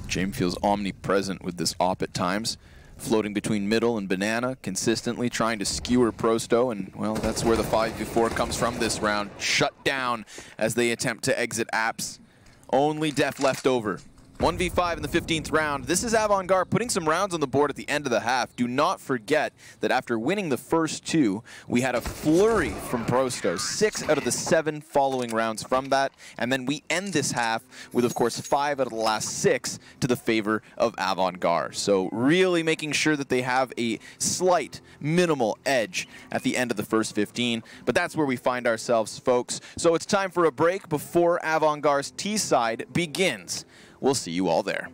James feels omnipresent with this op at times, floating between middle and banana, consistently trying to skewer Pro100, and well, that's where the 5v4 comes from this round. Shut down as they attempt to exit apps. Only Def left over. 1v5 in the 15th round. This is AVANGAR putting some rounds on the board at the end of the half. Do not forget that after winning the first 2, we had a flurry from Pro100. 6 out of the 7 following rounds from that. And then we end this half with, of course, 5 out of the last 6 to the favor of AVANGAR. So really making sure that they have a slight, minimal edge at the end of the first 15. But that's where we find ourselves, folks. So it's time for a break before AVANGAR's T-side begins. We'll see you all there.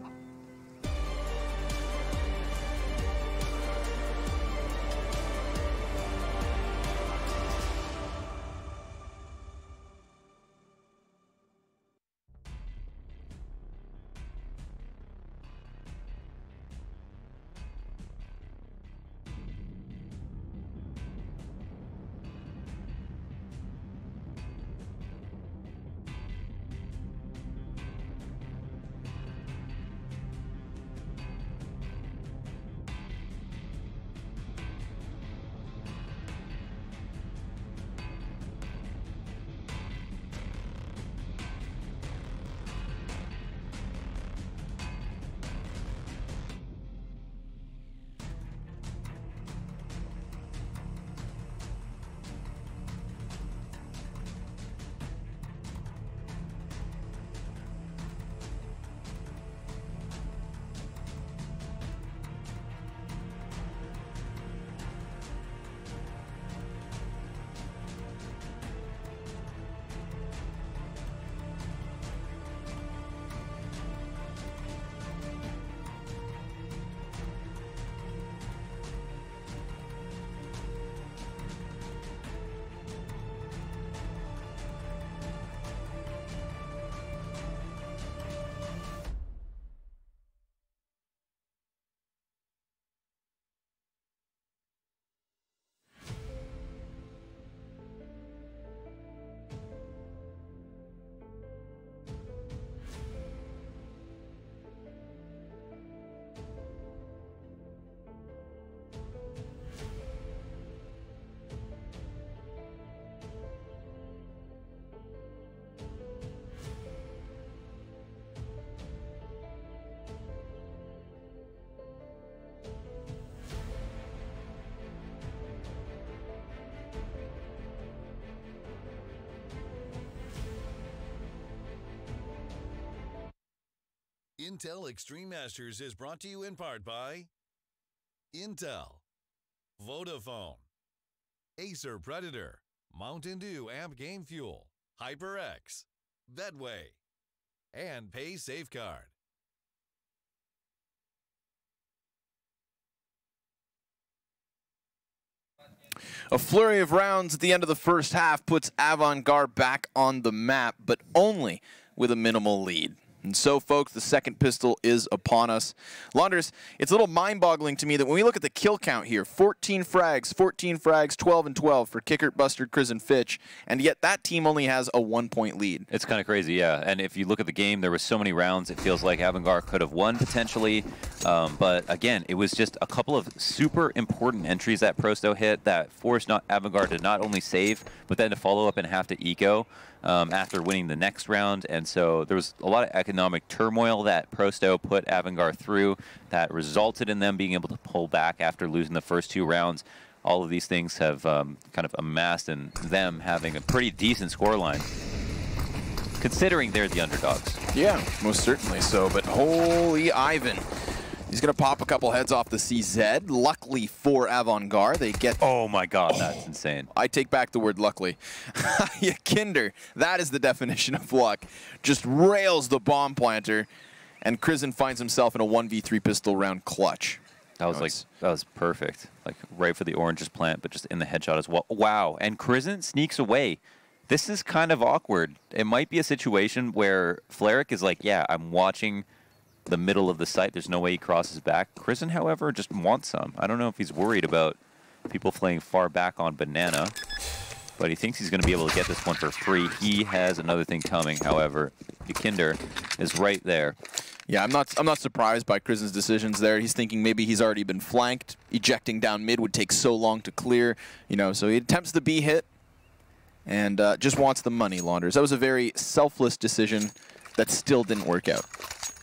Intel Extreme Masters is brought to you in part by Intel, Vodafone, Acer Predator, Mountain Dew Amp Game Fuel, HyperX, Betway, and Pay Safeguard. A flurry of rounds at the end of the first half puts AVANGAR back on the map, but only with a minimal lead. And so, folks, the second pistol is upon us. Launders, it's a little mind-boggling to me that when we look at the kill count here, 14 frags, 12 and 12 for Kickert, Bustard, Kriz, and Fitch, and yet that team only has a 1-point lead. It's kind of crazy, yeah. And if you look at the game, there were so many rounds, it feels like AVANGAR could have won potentially. But again, it was just a couple of super important entries that Prosto hit that forced AVANGAR to not only save, but then to follow up and have to eco after winning the next round. And so there was a lot of economic turmoil that Prosto put AVANGAR through that resulted in them being able to pull back after losing the first 2 rounds. All of these things have kind of amassed in them having a pretty decent scoreline, considering they're the underdogs. Yeah, most certainly so. But holy Ivan. He's going to pop a couple heads off the CZ. Luckily for AVANGAR, they get... Oh my god, that's insane. I take back the word luckily. Yeah, Kinder, that is the definition of luck. Just rails the bomb planter, and Krizen finds himself in a 1v3 pistol round clutch. That was perfect. Like right for the oranges plant, but just in the headshot as well. Wow, and Krizen sneaks away. This is kind of awkward. It might be a situation where Fleric is like, yeah, I'm watching the middle of the site. There's no way he crosses back. Krizen, however, just wants some. I don't know if he's worried about people playing far back on Banana, but he thinks he's going to be able to get this one for free. He has another thing coming, however. Kinder is right there. Yeah, I'm not surprised by Krizen's decisions there. He's thinking maybe he's already been flanked. Ejecting down mid would take so long to clear, you know, so he attempts the B hit and just wants the money, Launders. That was a very selfless decision that still didn't work out.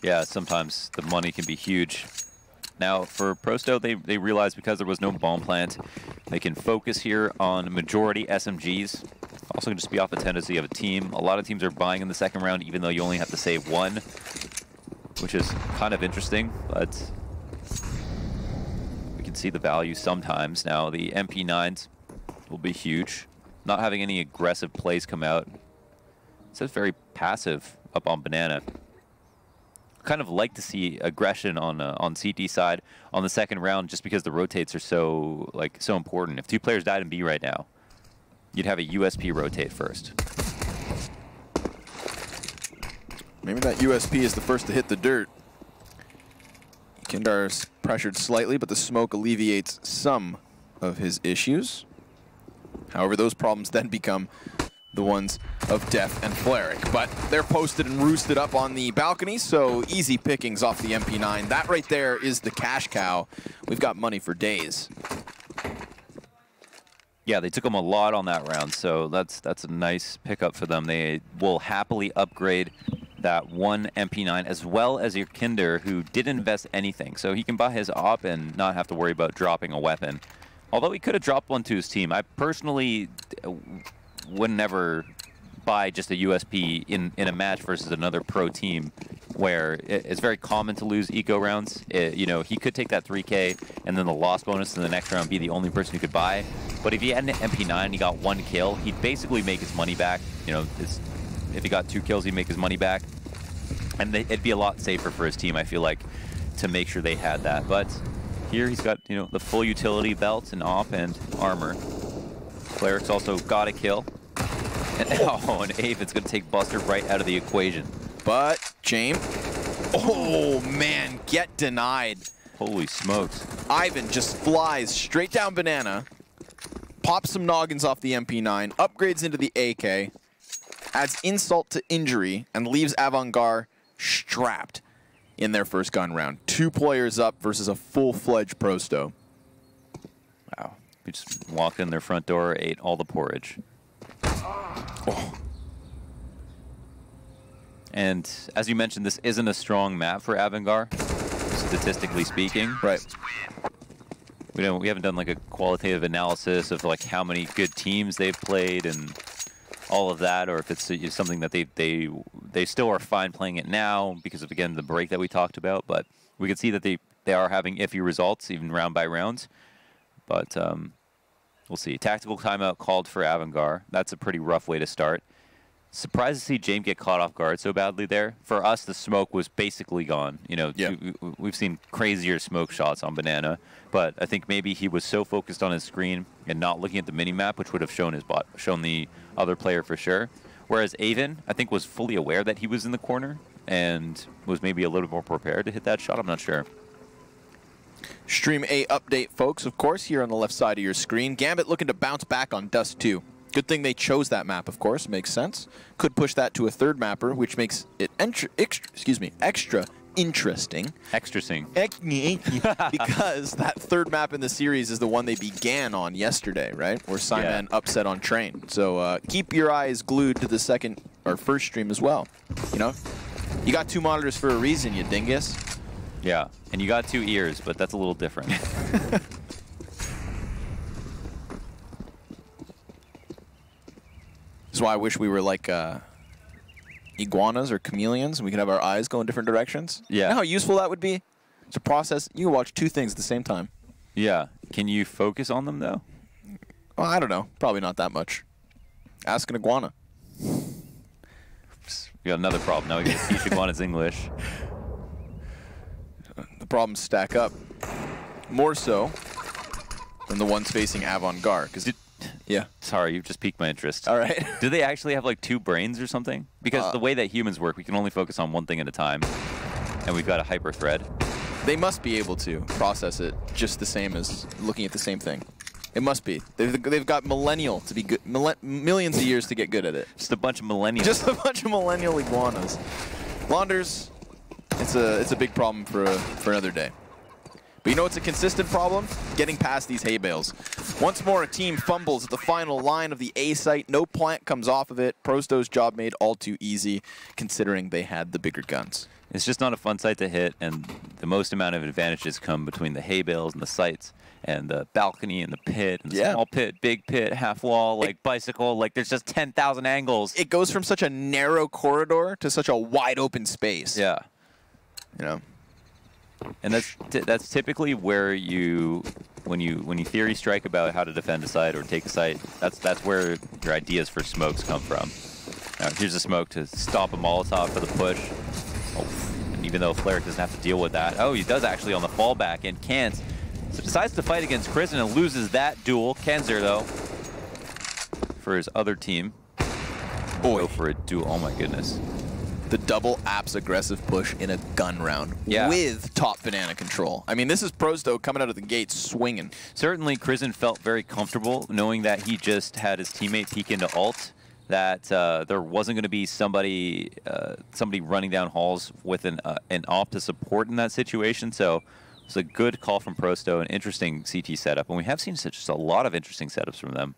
Yeah, sometimes the money can be huge. Now, for Prosto, they realized because there was no bomb plant, they can focus here on majority SMGs. Also, can just be off the tendency of a team. A lot of teams are buying in the second round, even though you only have to save 1, which is kind of interesting, but we can see the value sometimes. Now, the MP9s will be huge. Not having any aggressive plays come out. It's just very passive up on Banana. Kind of like to see aggression on CT side on the second round, just because the rotates are so important. If 2 players died in B right now, you'd have a USP rotate first. Maybe that USP is the first to hit the dirt. Kindar's pressured slightly, but the smoke alleviates some of his issues. However, those problems then become the ones of Def and Fleric. But they're posted and roosted up on the balcony, so easy pickings off the MP9. That right there is the cash cow. We've got money for days. Yeah, they took them a lot on that round, so that's a nice pickup for them. They will happily upgrade that 1 MP9, as well as your Kinder, who didn't invest anything. So he can buy his op and not have to worry about dropping a weapon. Although he could have dropped one to his team. I personally would never buy just a USP in a match versus another pro team, where it's very common to lose eco rounds. You know, he could take that 3K and then the loss bonus in the next round be the only person who could buy. But if he had an MP9 and he got 1 kill, he'd basically make his money back. You know, if he got 2 kills, he'd make his money back. And it'd be a lot safer for his team, I feel like, to make sure they had that. But here he's got, you know, the full utility belt and op and armor. Cleric's also got a kill. And, oh, and Avid's going to take Buster right out of the equation. But, James, oh man, get denied. Holy smokes. Ivan just flies straight down Banana, pops some noggins off the MP9, upgrades into the AK, adds insult to injury, and leaves AVANGAR strapped in their first gun round. 2 players up versus a full-fledged Prosto. Wow. We just walked in their front door, ate all the porridge. Oh. And as you mentioned, this isn't a strong map for AVANGAR, statistically speaking. Right. We haven't done like a qualitative analysis of like how many good teams they've played and all of that, or if it's something that they still are fine playing it now because of, again, the break that we talked about. But we can see that they are having iffy results, even round by round. But we'll see. Tactical timeout called for AVANGAR. That's a pretty rough way to start. Surprised to see James get caught off guard so badly there. For us, the smoke was basically gone. You know, we've seen crazier smoke shots on Banana, but I think maybe he was so focused on his screen and not looking at the mini map, which would have shown the other player for sure. Whereas Aven, I think, was fully aware that he was in the corner and was maybe a little bit more prepared to hit that shot. I'm not sure. Stream A update, folks, of course, here on the left side of your screen. Gambit looking to bounce back on Dust 2. Good thing they chose that map, of course. Makes sense. Could push that to a third mapper, which makes it extra interesting. Extrasing. Because that third map in the series is the one they began on yesterday, right? Where Simon upset on Train. So keep your eyes glued to the second or first stream as well. You know, you got 2 monitors for a reason, you dingus. Yeah, and you got 2 ears, but that's a little different. That's why I wish we were like iguanas or chameleons and we could have our eyes go in different directions. Yeah. You know how useful that would be? To process, you can watch 2 things at the same time. Yeah. Can you focus on them, though? Well, I don't know. Probably not that much. Ask an iguana. We got another problem. Now we got to teach iguanas English. The problems stack up more so than the ones facing AVANGAR. Yeah. Sorry, you just piqued my interest. All right. Do they actually have like 2 brains or something? Because the way that humans work, we can only focus on one thing at a time. And we've got a hyper thread. They must be able to process it just the same as looking at the same thing. It must be. They've got millennial to be good, millions of years to get good at it. Just a bunch of millennials. Just a bunch of millennial iguanas. Launders, it's a big problem for another day. But you know what's a consistent problem? Getting past these hay bales. Once more, a team fumbles at the final line of the A site. No plant comes off of it. Prosto's job made all too easy, considering they had the bigger guns. It's just not a fun site to hit, and the most amount of advantages come between the hay bales and the sites, and the balcony and the pit, and the small pit, big pit, half wall, like bicycle. Like there's just 10,000 angles. It goes from such a narrow corridor to such a wide open space. Yeah. You know. And that's typically where when you theory strike about how to defend a site or take a site, that's where your ideas for smokes come from. Now, here's a smoke to stop a Molotov for the push. Oh, and even though Flarik doesn't have to deal with that. Oh, he does actually on the fallback and can't. So decides to fight against Kristen and loses that duel. Kenzer, though, for his other team. Go for a duel. Oh, my goodness. The double apps aggressive push in a gun round with top banana control. I mean, this is Prosto coming out of the gate swinging. Certainly, Kristen felt very comfortable knowing that he just had his teammate peek into ult, that there wasn't going to be somebody running down halls with an op to support in that situation. So it's a good call from Prosto, an interesting CT setup. And we have seen just a lot of interesting setups from them.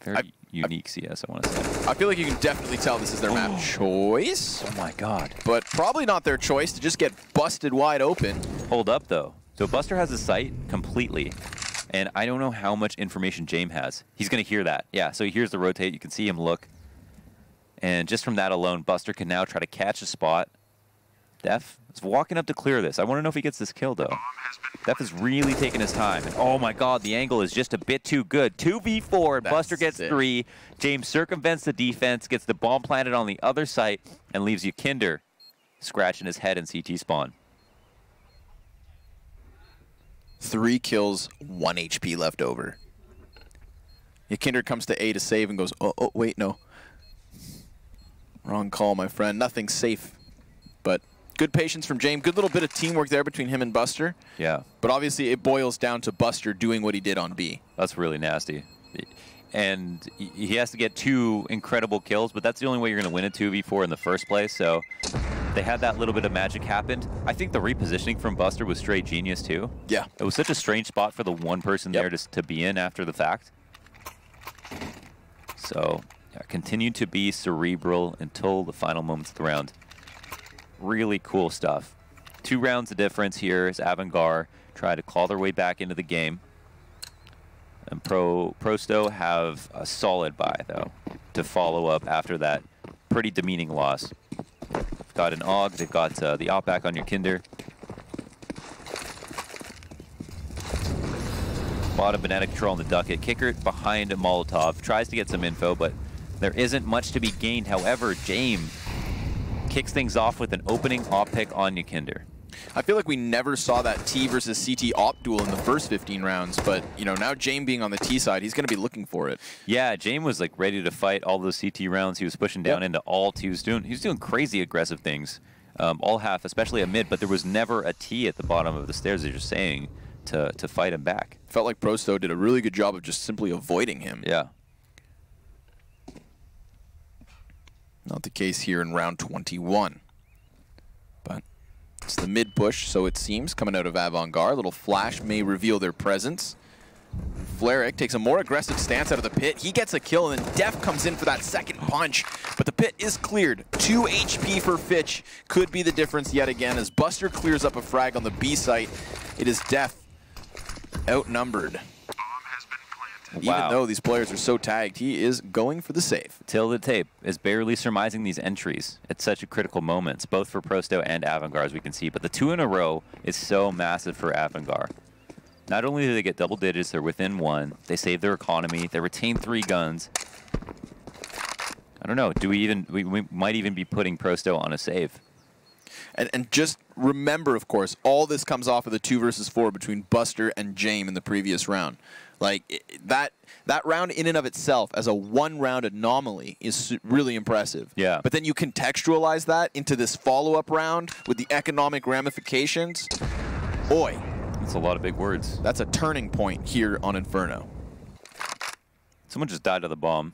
Very unique CS, I want to say. I feel like you can definitely tell this is their map choice. Oh my god. But probably not their choice to just get busted wide open. Hold up, though. So Buster has the site completely, and I don't know how much information James has. He's going to hear that. Yeah, so he hears the rotate. You can see him look. And just from that alone, Buster can now try to catch a spot. Def is walking up to clear this. I want to know if he gets this kill, though. Def is really taking his time. And oh my god, the angle is just a bit too good. 2v4, and Buster gets 3. James circumvents the defense, gets the bomb planted on the other site, and leaves Yakinder scratching his head in CT spawn. 3 kills, 1 HP left over. Yakinder comes to A to save and goes, oh, wait, no. Wrong call, my friend. Nothing's safe. But good patience from James. Good little bit of teamwork there between him and Buster. Yeah. But obviously it boils down to Buster doing what he did on B. That's really nasty. And he has to get 2 incredible kills, but that's the only way you're going to win a 2v4 in the first place. So they had that little bit of magic happened. I think the repositioning from Buster was straight genius, too. Yeah. It was such a strange spot for the one person there to be in after the fact. So, yeah, continued to be cerebral until the final moments of the round. Really cool stuff. 2 rounds of difference here as AVANGAR try to claw their way back into the game. And Prosto have a solid buy, though, to follow up after that pretty demeaning loss. They've got an AUG, they've got the op back on your Kinder. Bottom Banana Control on the Ducket. Kicker behind Molotov. Tries to get some info, but there isn't much to be gained. However, Jame kicks things off with an opening op pick on Kinder. I feel like we never saw that T versus CT op duel in the first 15 rounds, but you know, now Jame being on the T side, he's going to be looking for it. Yeah, Jame was like ready to fight all those CT rounds. He was pushing down into alt. He was doing crazy aggressive things, all half, especially at mid. But there was never a T at the bottom of the stairs, as you're saying, to fight him back. Felt like Prosto did a really good job of just simply avoiding him. Yeah. Not the case here in round 21. But it's the mid push, so it seems, coming out of AVANGAR. A little flash may reveal their presence. Fleric takes a more aggressive stance out of the pit. He gets a kill, and then Def comes in for that second punch. But the pit is cleared. 2 HP for Fitch could be the difference yet again as Buster clears up a frag on the B site. It is Def outnumbered. Wow. Even though these players are so tagged, he is going for the save. Tilted Tape is barely surmising these entries at such a critical moments, both for Prosto and AVANGAR, as we can see. But the 2 in a row is so massive for AVANGAR. Not only do they get double digits, they're within 1. They save their economy. They retain 3 guns. I don't know. Do we might even be putting Prosto on a save. And just remember, of course, all this comes off of the 2 versus 4 between Buster and Jame in the previous round. Like, that round in and of itself as a 1-round anomaly is really impressive. Yeah. But then you contextualize that into this follow-up round with the economic ramifications. Boy. That's a lot of big words. That's a turning point here on Inferno. Someone just died of the bomb.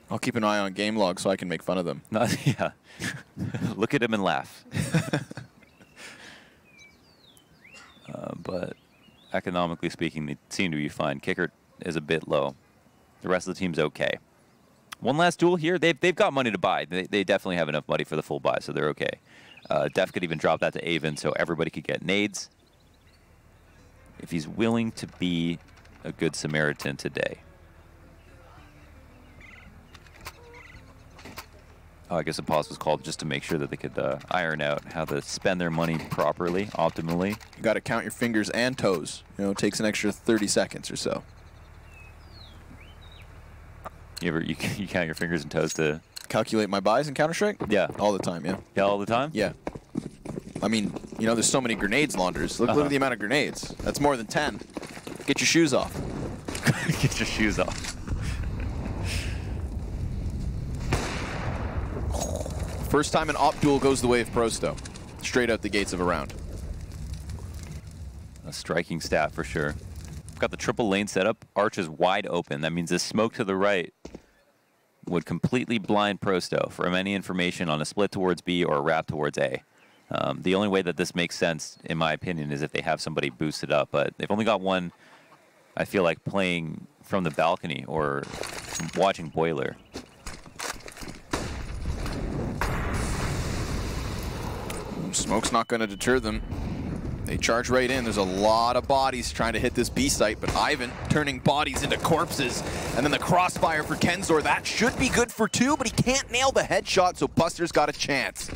I'll keep an eye on game log so I can make fun of them. Yeah. Look at him and laugh. But economically speaking, they seem to be fine. Kicker is a bit low. The rest of the team's okay. One last duel here. They've got money to buy. They definitely have enough money for the full buy, so they're okay. Def could even drop that to Aven so everybody could get nades. If he's willing to be a good Samaritan today. Oh, I guess a pause was called just to make sure that they could iron out how to spend their money properly, optimally. You got to count your fingers and toes. You know, it takes an extra 30 seconds or so. You count your fingers and toes to calculate my buys in Counter-Strike? Yeah. All the time, yeah. Yeah, all the time? Yeah. I mean, you know, there's so many grenades launderers. Look at the amount of grenades. That's more than 10. Get your shoes off. Get your shoes off. First time an op duel goes the way of Prosto. Straight out the gates of a round. A striking stat for sure. Got the triple lane setup. Arch is wide open. That means the smoke to the right would completely blind Prosto from any information on a split towards B or a wrap towards A. The only way that this makes sense, in my opinion, is if they have somebody boosted up. But they've only got one, I feel like, playing from the balcony or watching Boiler. Smoke's not going to deter them. They charge right in. There's a lot of bodies trying to hit this B site, but Ivan turning bodies into corpses. And then the crossfire for Kenzor. That should be good for 2, but he can't nail the headshot, so Buster's got a chance.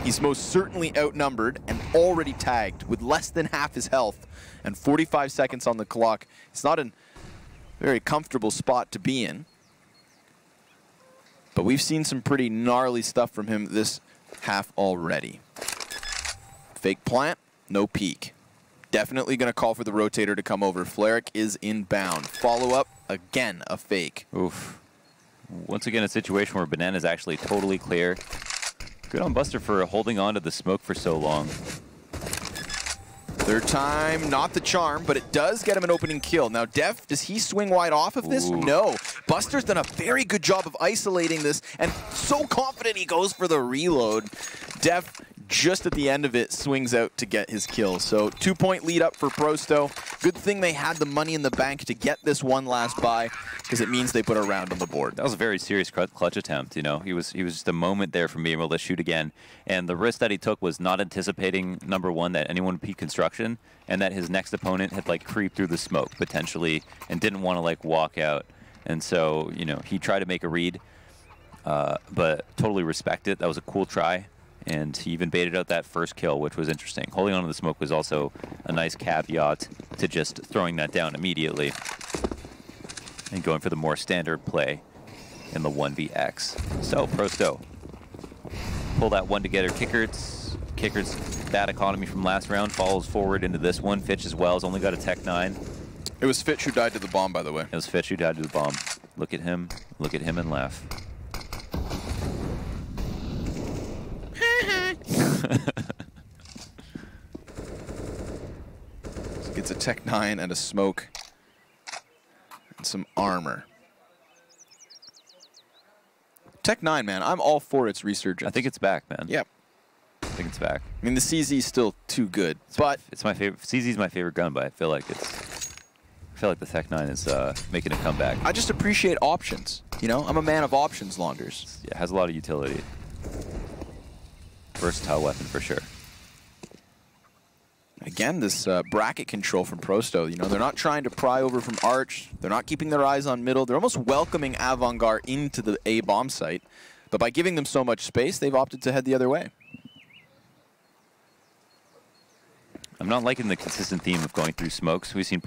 He's most certainly outnumbered and already tagged with less than half his health and 45 seconds on the clock. It's not a very comfortable spot to be in. But we've seen some pretty gnarly stuff from him this half already. Fake plant, no peek. Definitely going to call for the rotator to come over. Fleric is inbound. Follow up, again, a fake. Oof. Once again, a situation where Banana's actually totally clear. Good on Buster for holding on to the smoke for so long. Third time, not the charm, but it does get him an opening kill. Now, Def, does he swing wide off of this? Ooh. No. Buster's done a very good job of isolating this, and so confident he goes for the reload. Def just at the end of it, swings out to get his kill. So 2-point lead up for Prosto. Good thing they had the money in the bank to get this one last buy, because it means they put a round on the board. That was a very serious clutch attempt. You know, he was just a moment there from being able to shoot again, and the risk that he took was not anticipating, number one, that anyone would peek construction, and that his next opponent had like creeped through the smoke potentially and didn't want to like walk out. And so, you know, he tried to make a read, but totally respect it. That was a cool try. And he even baited out that first kill, which was interesting. Holding on to the smoke was also a nice caveat to just throwing that down immediately and going for the more standard play in the 1vx. So, Prosto, pull that one together. Kickert's bad economy from last round follows forward into this one. Fitch as well has only got a Tech 9. It was Fitch who died to the bomb, by the way. It was Fitch who died to the bomb. Look at him and laugh. Gets a Tech 9 and a smoke and some armor. Tech 9, man, I'm all for its resurgence. I think it's back, man. Yep. I think it's back. I mean, the CZ is still too good, but it's my favorite. CZ is my favorite gun, but I feel like the Tech 9 is making a comeback. I just appreciate options. You know, I'm a man of options, Launders. Yeah, it has a lot of utility. Versatile weapon for sure. Again, this bracket control from Prosto, you know, they're not trying to pry over from Arch. They're not keeping their eyes on middle. They're almost welcoming AVANGAR into the A bomb site. But by giving them so much space, they've opted to head the other way. I'm not liking the consistent theme of going through smokes. We've seen...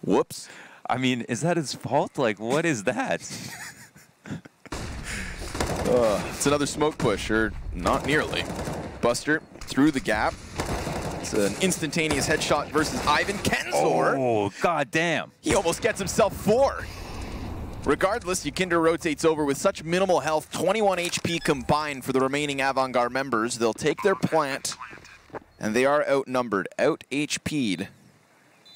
Whoops. I mean, is that his fault? Like, what is that? It's another smoke push, or not nearly. Buster through the gap. It's an instantaneous headshot versus Ivan Kenzor. Oh, goddamn. He almost gets himself 4. Regardless, Yukinder rotates over with such minimal health, 21 HP combined for the remaining AVANGAR members. They'll take their plant, and they are outnumbered, out-HP'd.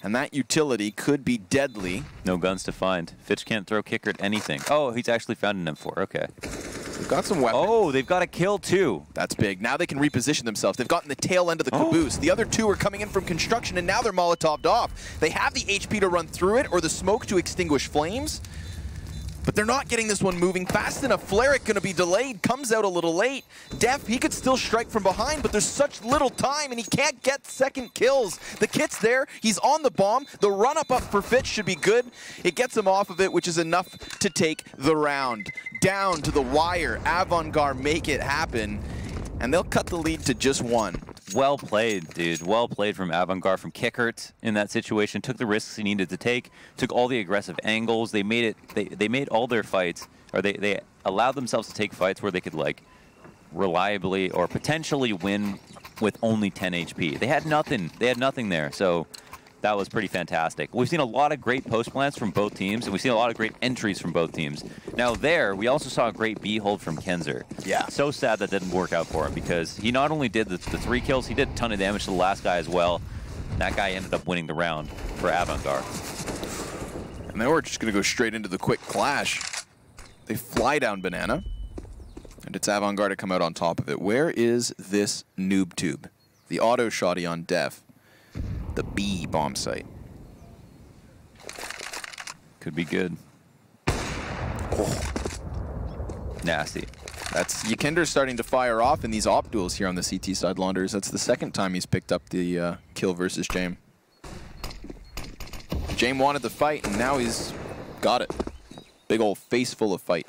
And that utility could be deadly. No guns to find. Fitch can't throw kicker at anything. Oh, he's actually found an M4. Okay. They've got some weapons. Oh, they've got a kill too. That's big. Now they can reposition themselves. They've gotten the tail end of the caboose. The other two are coming in from construction, and now they're Molotov'd off. They have the HP to run through it or the smoke to extinguish flames. But they're not getting this one moving fast enough. Fleric going to be delayed, comes out a little late. Def, he could still strike from behind, but there's such little time, and he can't get second kills. The kit's there. He's on the bomb. The run-up for Fitch should be good. It gets him off of it, which is enough to take the round. Down to the wire. AVANGAR make it happen, and they'll cut the lead to just 1. Well played, dude. Well played from AVANGAR, from Kickert in that situation. Took the risks he needed to take. Took all the aggressive angles. They made it. They made all their fights, or they allowed themselves to take fights where they could like reliably or potentially win with only 10 HP. They had nothing. They had nothing there. So that was pretty fantastic. We've seen a lot of great post plants from both teams, and we've seen a lot of great entries from both teams. Now there, we also saw a great B hold from Kenzor. Yeah. So sad that didn't work out for him, because he not only did the 3 kills, he did a ton of damage to the last guy as well. And that guy ended up winning the round for AVANGAR. And now we're just going to go straight into the quick clash. They fly down Banana, and it's AVANGAR to come out on top of it. Where is this noob tube? The auto shotty on Def. The B bomb site. Could be good. Oh. Nasty. That's Yukinder's starting to fire off in these op duels here on the CT side, Launders. That's the second time he's picked up the kill versus Jame. Jame wanted the fight, and now he's got it. Big old face full of fight.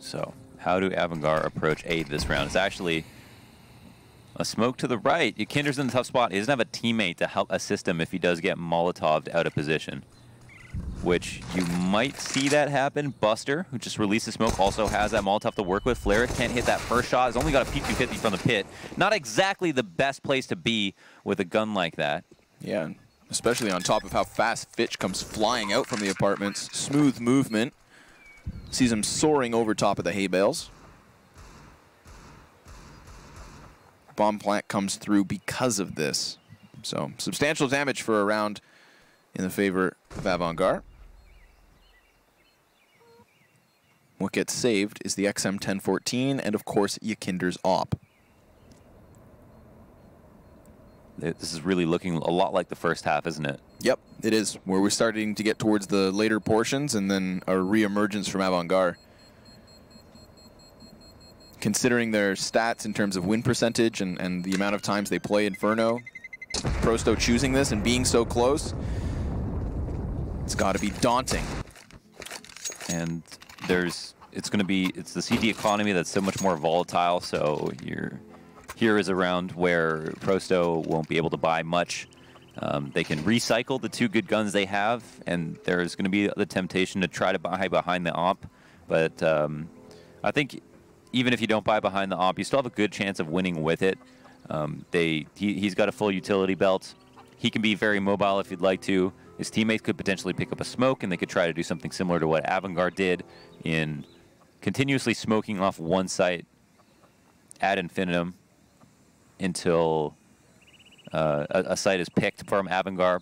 So, how do AVANGAR approach A this round? It's actually a smoke to the right. Yukinder's in the tough spot. He doesn't have a teammate to help assist him if he does get Molotov'd out of position, which you might see that happen. Buster, who just released the smoke, also has that Molotov to work with. Fleric can't hit that first shot. He's only got a P250 from the pit. Not exactly the best place to be with a gun like that. Yeah, especially on top of how fast Fitch comes flying out from the apartments. Smooth movement. Sees him soaring over top of the hay bales. Bomb plant comes through because of this. So substantial damage for a round. in the favor of AVANGAR. What gets saved is the XM1014 and, of course, Yakinder's op. This is really looking a lot like the first half, isn't it? Yep, it is, where we're starting to get towards the later portions and then a re-emergence from AVANGAR. Considering their stats in terms of win percentage and the amount of times they play Inferno, Prosto choosing this and being so close, it's got to be daunting. And it's the CD economy that's so much more volatile, so here is a round where Prosto won't be able to buy much. They can recycle the 2 good guns they have, and there's going to be the temptation to try to buy behind the op. But I think even if you don't buy behind the op, you still have a good chance of winning with it. He's got a full utility belt. He can be very mobile if you'd like to. His teammates could potentially pick up a smoke, and they could try to do something similar to what AVANGAR did in continuously smoking off one site ad infinitum until a site is picked from AVANGAR.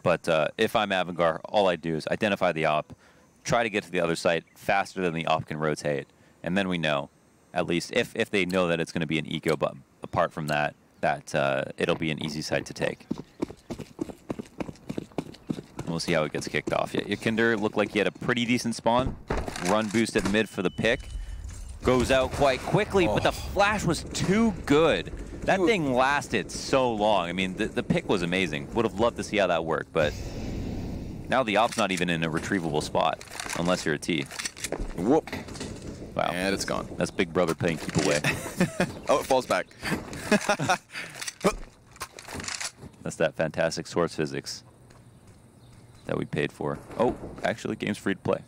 But if I'm AVANGAR, all I do is identify the op, try to get to the other site faster than the op can rotate, and then we know, at least if they know that it's going to be an eco, but apart from that, it'll be an easy site to take. We'll see how it gets kicked off. Yeah, Yakinder looked like he had a pretty decent spawn. Run boost at mid for the pick. Goes out quite quickly, but the flash was too good. That thing lasted so long. I mean, the pick was amazing. Would have loved to see how that worked, but now the op's not even in a retrievable spot, unless you're a T. Whoop. Wow. And it's gone. That's Big Brother playing keep away. Oh, it falls back. That's that fantastic source physics that we paid for. Oh, actually, game's free to play.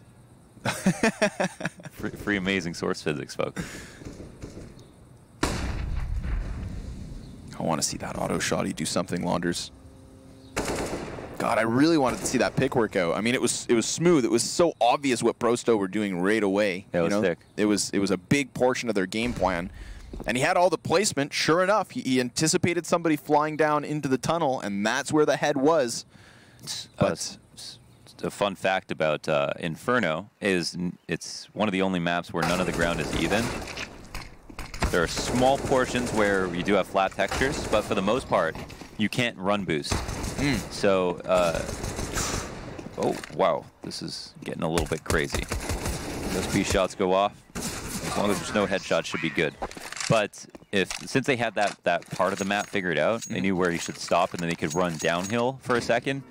free amazing source physics, folks. I want to see that auto shotty do something, Launders. God, I really wanted to see that pick work out. I mean, it was smooth. It was so obvious what Prosto were doing right away. Yeah, it was thick. It was a big portion of their game plan. And he had all the placement. Sure enough, he anticipated somebody flying down into the tunnel, and that's where the head was. But a fun fact about Inferno is it's one of the only maps where none of the ground is even. There are small portions where you do have flat textures, but for the most part, you can't run boost. So, oh, wow, this is getting a little bit crazy. Those B shots go off. As long as there's no headshots, should be good. But since they had that part of the map figured out, they knew where you should stop, and then they could run downhill for a second.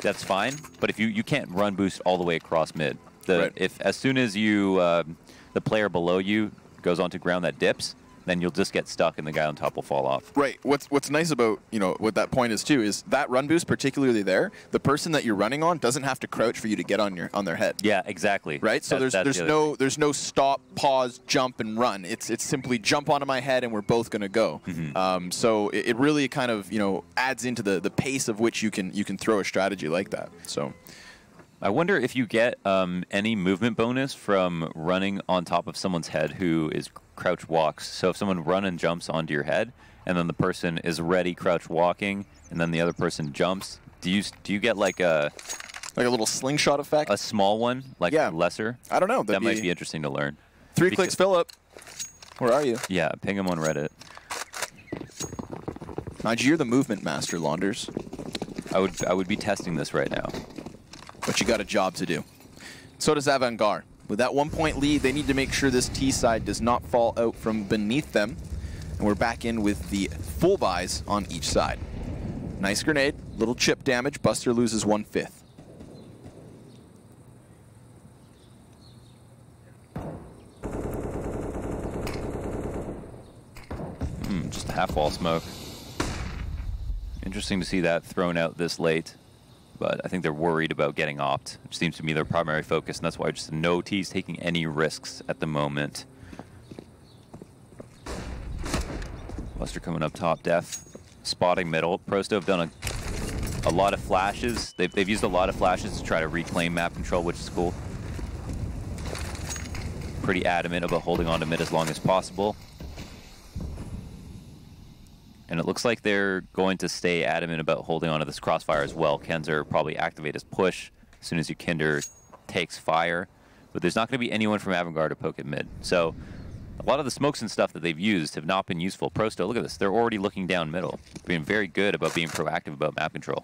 That's fine. But if you can't run boost all the way across mid. If as soon as you the player below you goes onto ground that dips, then you'll just get stuck and the guy on top will fall off. Right. What's nice about, what that point is too, is that run boost, particularly there, the person that you're running on doesn't have to crouch for you to get on their head. Yeah, exactly. Right? So there's no stop, pause, jump, and run. It's simply jump onto my head and we're both gonna go. So it really kind of, adds into the pace of which you can throw a strategy like that. So I wonder if you get any movement bonus from running on top of someone's head who is crouch walks. So if someone run and jumps onto your head, and then the person is ready crouch walking, and then the other person jumps, do you get like a little slingshot effect? A small one, like lesser? I don't know. That might be interesting to learn. 3 clicks, Philip. Where are you? Yeah, ping him on Reddit. Nige, you're the movement master, Launders. I would be testing this right now. But you got a job to do. So does AVANGAR. With that 1-point lead, they need to make sure this T side does not fall out from beneath them. And we're back in with the full buys on each side. Nice grenade, little chip damage. Buster loses 1/5. Just a half wall smoke. Interesting to see that thrown out this late. But I think they're worried about getting opt, which seems to me their primary focus, and that's why just no T's taking any risks at the moment. Buster coming up top, def. Spotting middle. Prosto have done a lot of flashes. They've used a lot of flashes to try to reclaim map control, which is cool. Pretty adamant about holding on to mid as long as possible. And it it looks like they're going to stay adamant about holding onto this crossfire as well. Kenzer probably activate his push as soon as Yukinder takes fire. But there's not going to be anyone from AVANGAR to poke at mid. So a lot of the smokes and stuff that they've used have not been useful. Prosto, look at this. They're already looking down middle, being very good about being proactive about map control.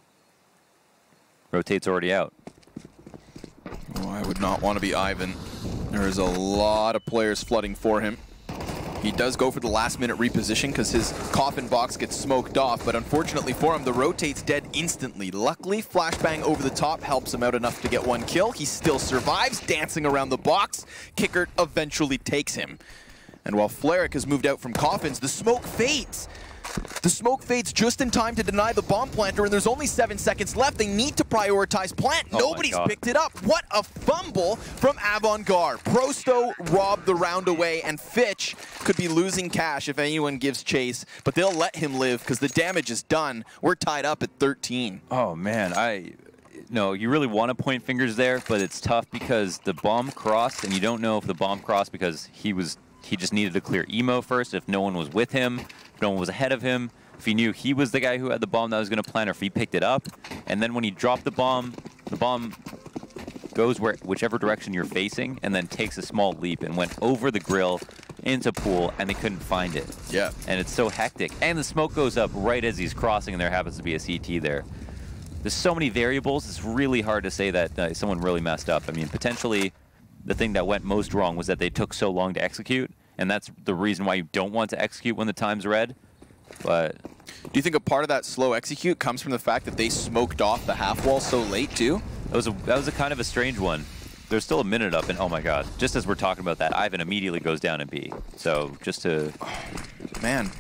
Rotate's already out. Oh, I would not want to be Ivan. There is a lot of players flooding for him. He does go for the last-minute reposition because his coffin box gets smoked off, but unfortunately for him, the Rotate's dead instantly. Luckily, flashbang over the top helps him out enough to get one kill. He still survives, dancing around the box. Kickert eventually takes him. And while Fleric has moved out from coffins, the smoke fades. The smoke fades just in time to deny the bomb planter, and there's only 7 seconds left. They need to prioritize plant. Oh, nobody's picked it up. What a fumble from AVANGAR. Prosto robbed the round away, and Fitch could be losing cash if anyone gives chase, but they'll let him live because the damage is done. We're tied up at 13. Oh, man. No, you really want to point fingers there, but it's tough because the bomb crossed, and you don't know if the bomb crossed because he just needed to clear emo first, if no one was with him, if no one was ahead of him, if he knew he was the guy who had the bomb that was going to plant, or if he picked it up. And then when he dropped the bomb goes whichever direction you're facing and then takes a small leap and went over the grill into pool, and they couldn't find it. Yeah. And it's so hectic. And the smoke goes up right as he's crossing, and there happens to be a CT there. There's so many variables, it's really hard to say that someone really messed up. I mean, potentially the thing that went most wrong was that they took so long to execute, and that's the reason why you don't want to execute when the time's red. But do you think a part of that slow execute comes from the fact that they smoked off the half wall so late too? That was a kind of a strange one. There's still a minute up, and oh my god, just as we're talking about that, Ivan immediately goes down in B. So just to... Man.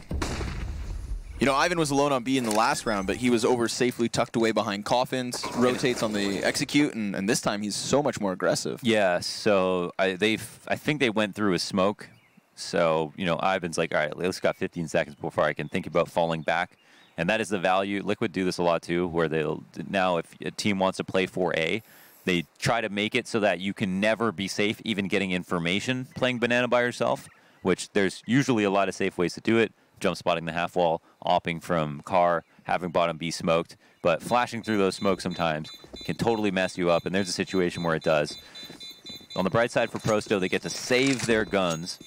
You know, Ivan was alone on B in the last round, but he was over safely tucked away behind coffins, rotates on the execute, and this time he's so much more aggressive. Yeah, so I think they went through a smoke. So, you know, Ivan's like, all right, let's got 15 seconds before I can think about falling back. And that is the value. Liquid do this a lot too, where they'll, now if a team wants to play 4A, they try to make it so that you can never be safe even getting information playing Banana by yourself, which there's usually a lot of safe ways to do it. Jump spotting the half wall, opping from car, having bottom B smoked, but flashing through those smokes sometimes can totally mess you up, and there's a situation where it does. On the bright side for Prosto, they get to save their guns,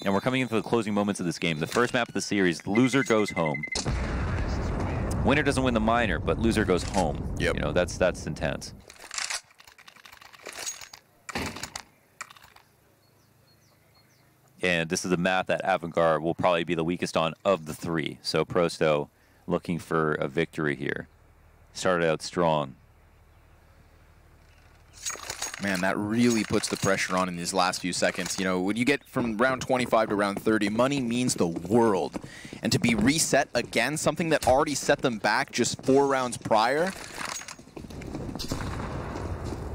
and we're coming into the closing moments of this game. The first map of the series, loser goes home. Winner doesn't win the minor, but loser goes home. Yep. You know, that's intense. And this is a map that AVANGAR will probably be the weakest on of the three. So Prosto looking for a victory here. Started out strong. Man, that really puts the pressure on in these last few seconds. You know, when you get from round 25 to round 30, money means the world. And to be reset again, something that already set them back just 4 rounds prior.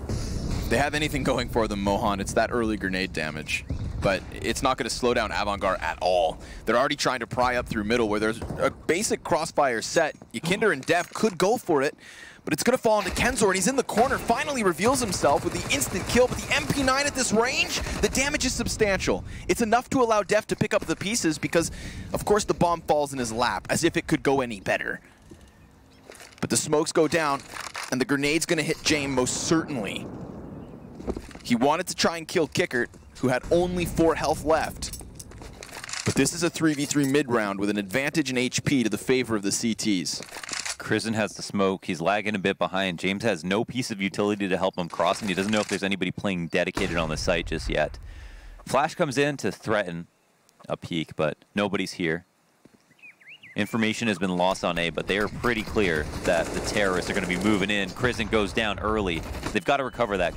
If they have anything going for them, Mohan, it's that early grenade damage. But it's not going to slow down AVANGAR at all. They're already trying to pry up through middle where there's a basic crossfire set. Yukinder and Def could go for it, but it's going to fall into Kenzor, and he's in the corner, finally reveals himself with the instant kill, but the MP9 at this range, the damage is substantial. It's enough to allow Def to pick up the pieces because, of course, the bomb falls in his lap, as if it could go any better. But the smokes go down, and the grenade's going to hit James most certainly. He wanted to try and kill Kickert, who had only 4 health left. But this is a 3v3 mid-round with an advantage in HP to the favor of the CTs. Kristen has the smoke. He's lagging a bit behind. James has no piece of utility to help him cross, and he doesn't know if there's anybody playing dedicated on the site just yet. Flash comes in to threaten a peek, but nobody's here. Information has been lost on A, but they are pretty clear that the terrorists are going to be moving in. Kristen goes down early. They've got to recover that.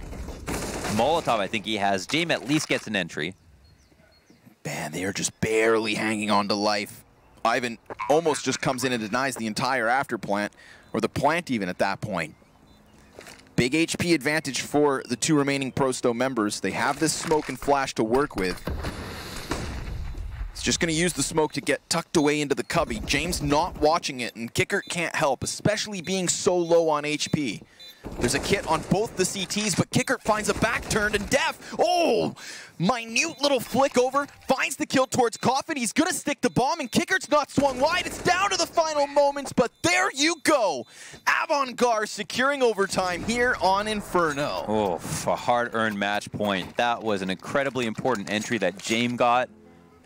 Molotov, I think he has. James at least gets an entry. Man, they are just barely hanging on to life. Ivan almost just comes in and denies the entire after plant, or the plant even at that point. Big HP advantage for the 2 remaining Prosto members. They have this smoke and flash to work with. It's just going to use the smoke to get tucked away into the cubby. James not watching it, and Kickert can't help, especially being so low on HP. There's a kit on both the CTs, but Kickert finds a back turn, and Def, oh, minute little flick over, finds the kill towards Coffin. He's gonna stick the bomb, and Kickert's not swung wide. It's down to the final moments, but there you go. AVANGAR securing overtime here on Inferno. Oh, a hard-earned match point. That was an incredibly important entry that James got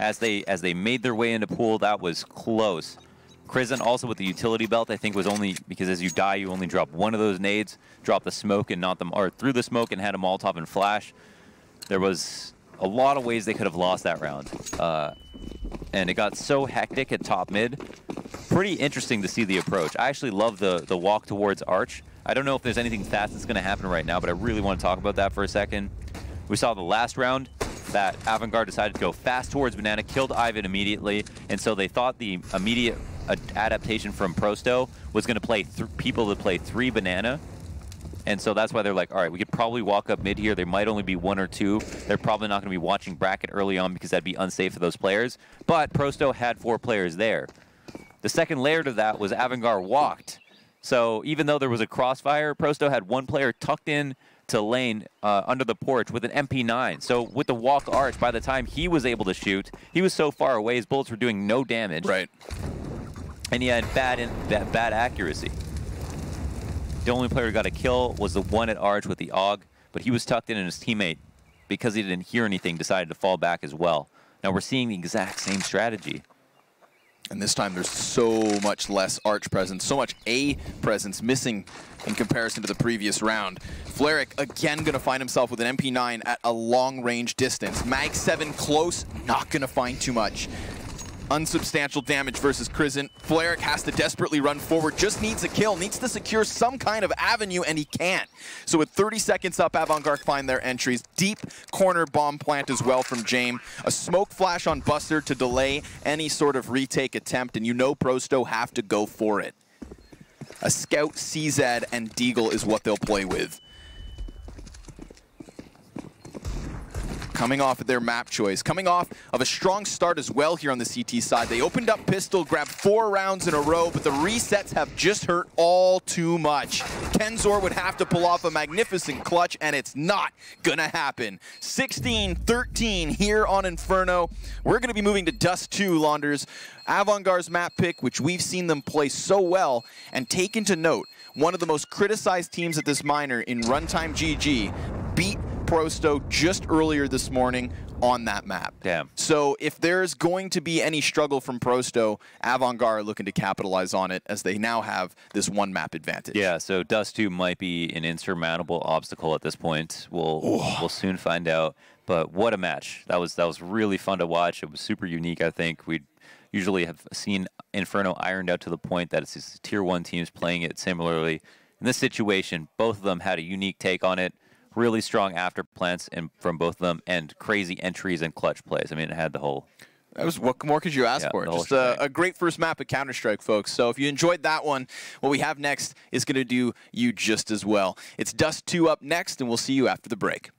as they made their way into pool. That was close. Krizen also with the utility belt, I think was only because as you die, you only drop one of those nades, drop the smoke and not them, or through the smoke and had a Molotov and flash. There was a lot of ways they could have lost that round. And it got so hectic at top mid. Pretty interesting to see the approach. I actually love the walk towards Arch. I don't know if there's anything fast that's going to happen right now, but I really want to talk about that for a second. We saw the last round that AVANGAR decided to go fast towards Banana, killed Ivan immediately, and so they thought the immediate adaptation from Prosto was going to play people that play 3 Banana. And so that's why they're like, all right, we could probably walk up mid here. There might only be 1 or 2. They're probably not going to be watching bracket early on because that'd be unsafe for those players. But Prosto had 4 players there. The second layer to that was AVANGAR walked. So even though there was a crossfire, Prosto had 1 player tucked in to lane under the porch with an MP9. So with the walk Arch, by the time he was able to shoot, he was so far away, his bullets were doing no damage. Right. And he had bad accuracy. The only player who got a kill was the one at Arch with the AUG, but he was tucked in and his teammate, because he didn't hear anything, decided to fall back as well. Now we're seeing the exact same strategy. And this time there's so much less Arch presence, so much A presence missing in comparison to the previous round. Fleric again going to find himself with an MP9 at a long range distance. Mag 7 close, not going to find too much. Unsubstantial damage versus Krizen. Fleric has to desperately run forward, just needs a kill, needs to secure some kind of avenue, and he can't. So with 30 seconds up, AVANGAR find their entries. Deep corner bomb plant as well from James. A smoke flash on Buster to delay any sort of retake attempt, and you know Prosto have to go for it. A Scout, CZ, and Deagle is what they'll play with. Coming off of their map choice, coming off of a strong start as well here on the CT side. They opened up pistol, grabbed 4 rounds in a row, but the resets have just hurt all too much. Kenzor would have to pull off a magnificent clutch, and it's not gonna happen. 16-13 here on Inferno. We're gonna be moving to Dust 2, Launders. AVANGAR's map pick, which we've seen them play so well, and take into note, one of the most criticized teams at this minor in Runtime GG beat Prosto just earlier this morning on that map. Damn. So if there's going to be any struggle from Prosto, AVANGAR are looking to capitalize on it as they now have this 1 map advantage. Yeah, so Dust 2 might be an insurmountable obstacle at this point. We'll soon find out. But what a match. That was really fun to watch. It was super unique, I think. We usually have seen Inferno ironed out to the point that it's just tier 1 teams playing it similarly. In this situation, both of them had a unique take on it. Really strong after plants from both of them, and crazy entries and clutch plays. I mean, it had the whole... That was, what more could you ask for? Just a great first map at Counter-Strike, folks. So if you enjoyed that one, what we have next is going to do you just as well. It's Dust 2 up next, and we'll see you after the break.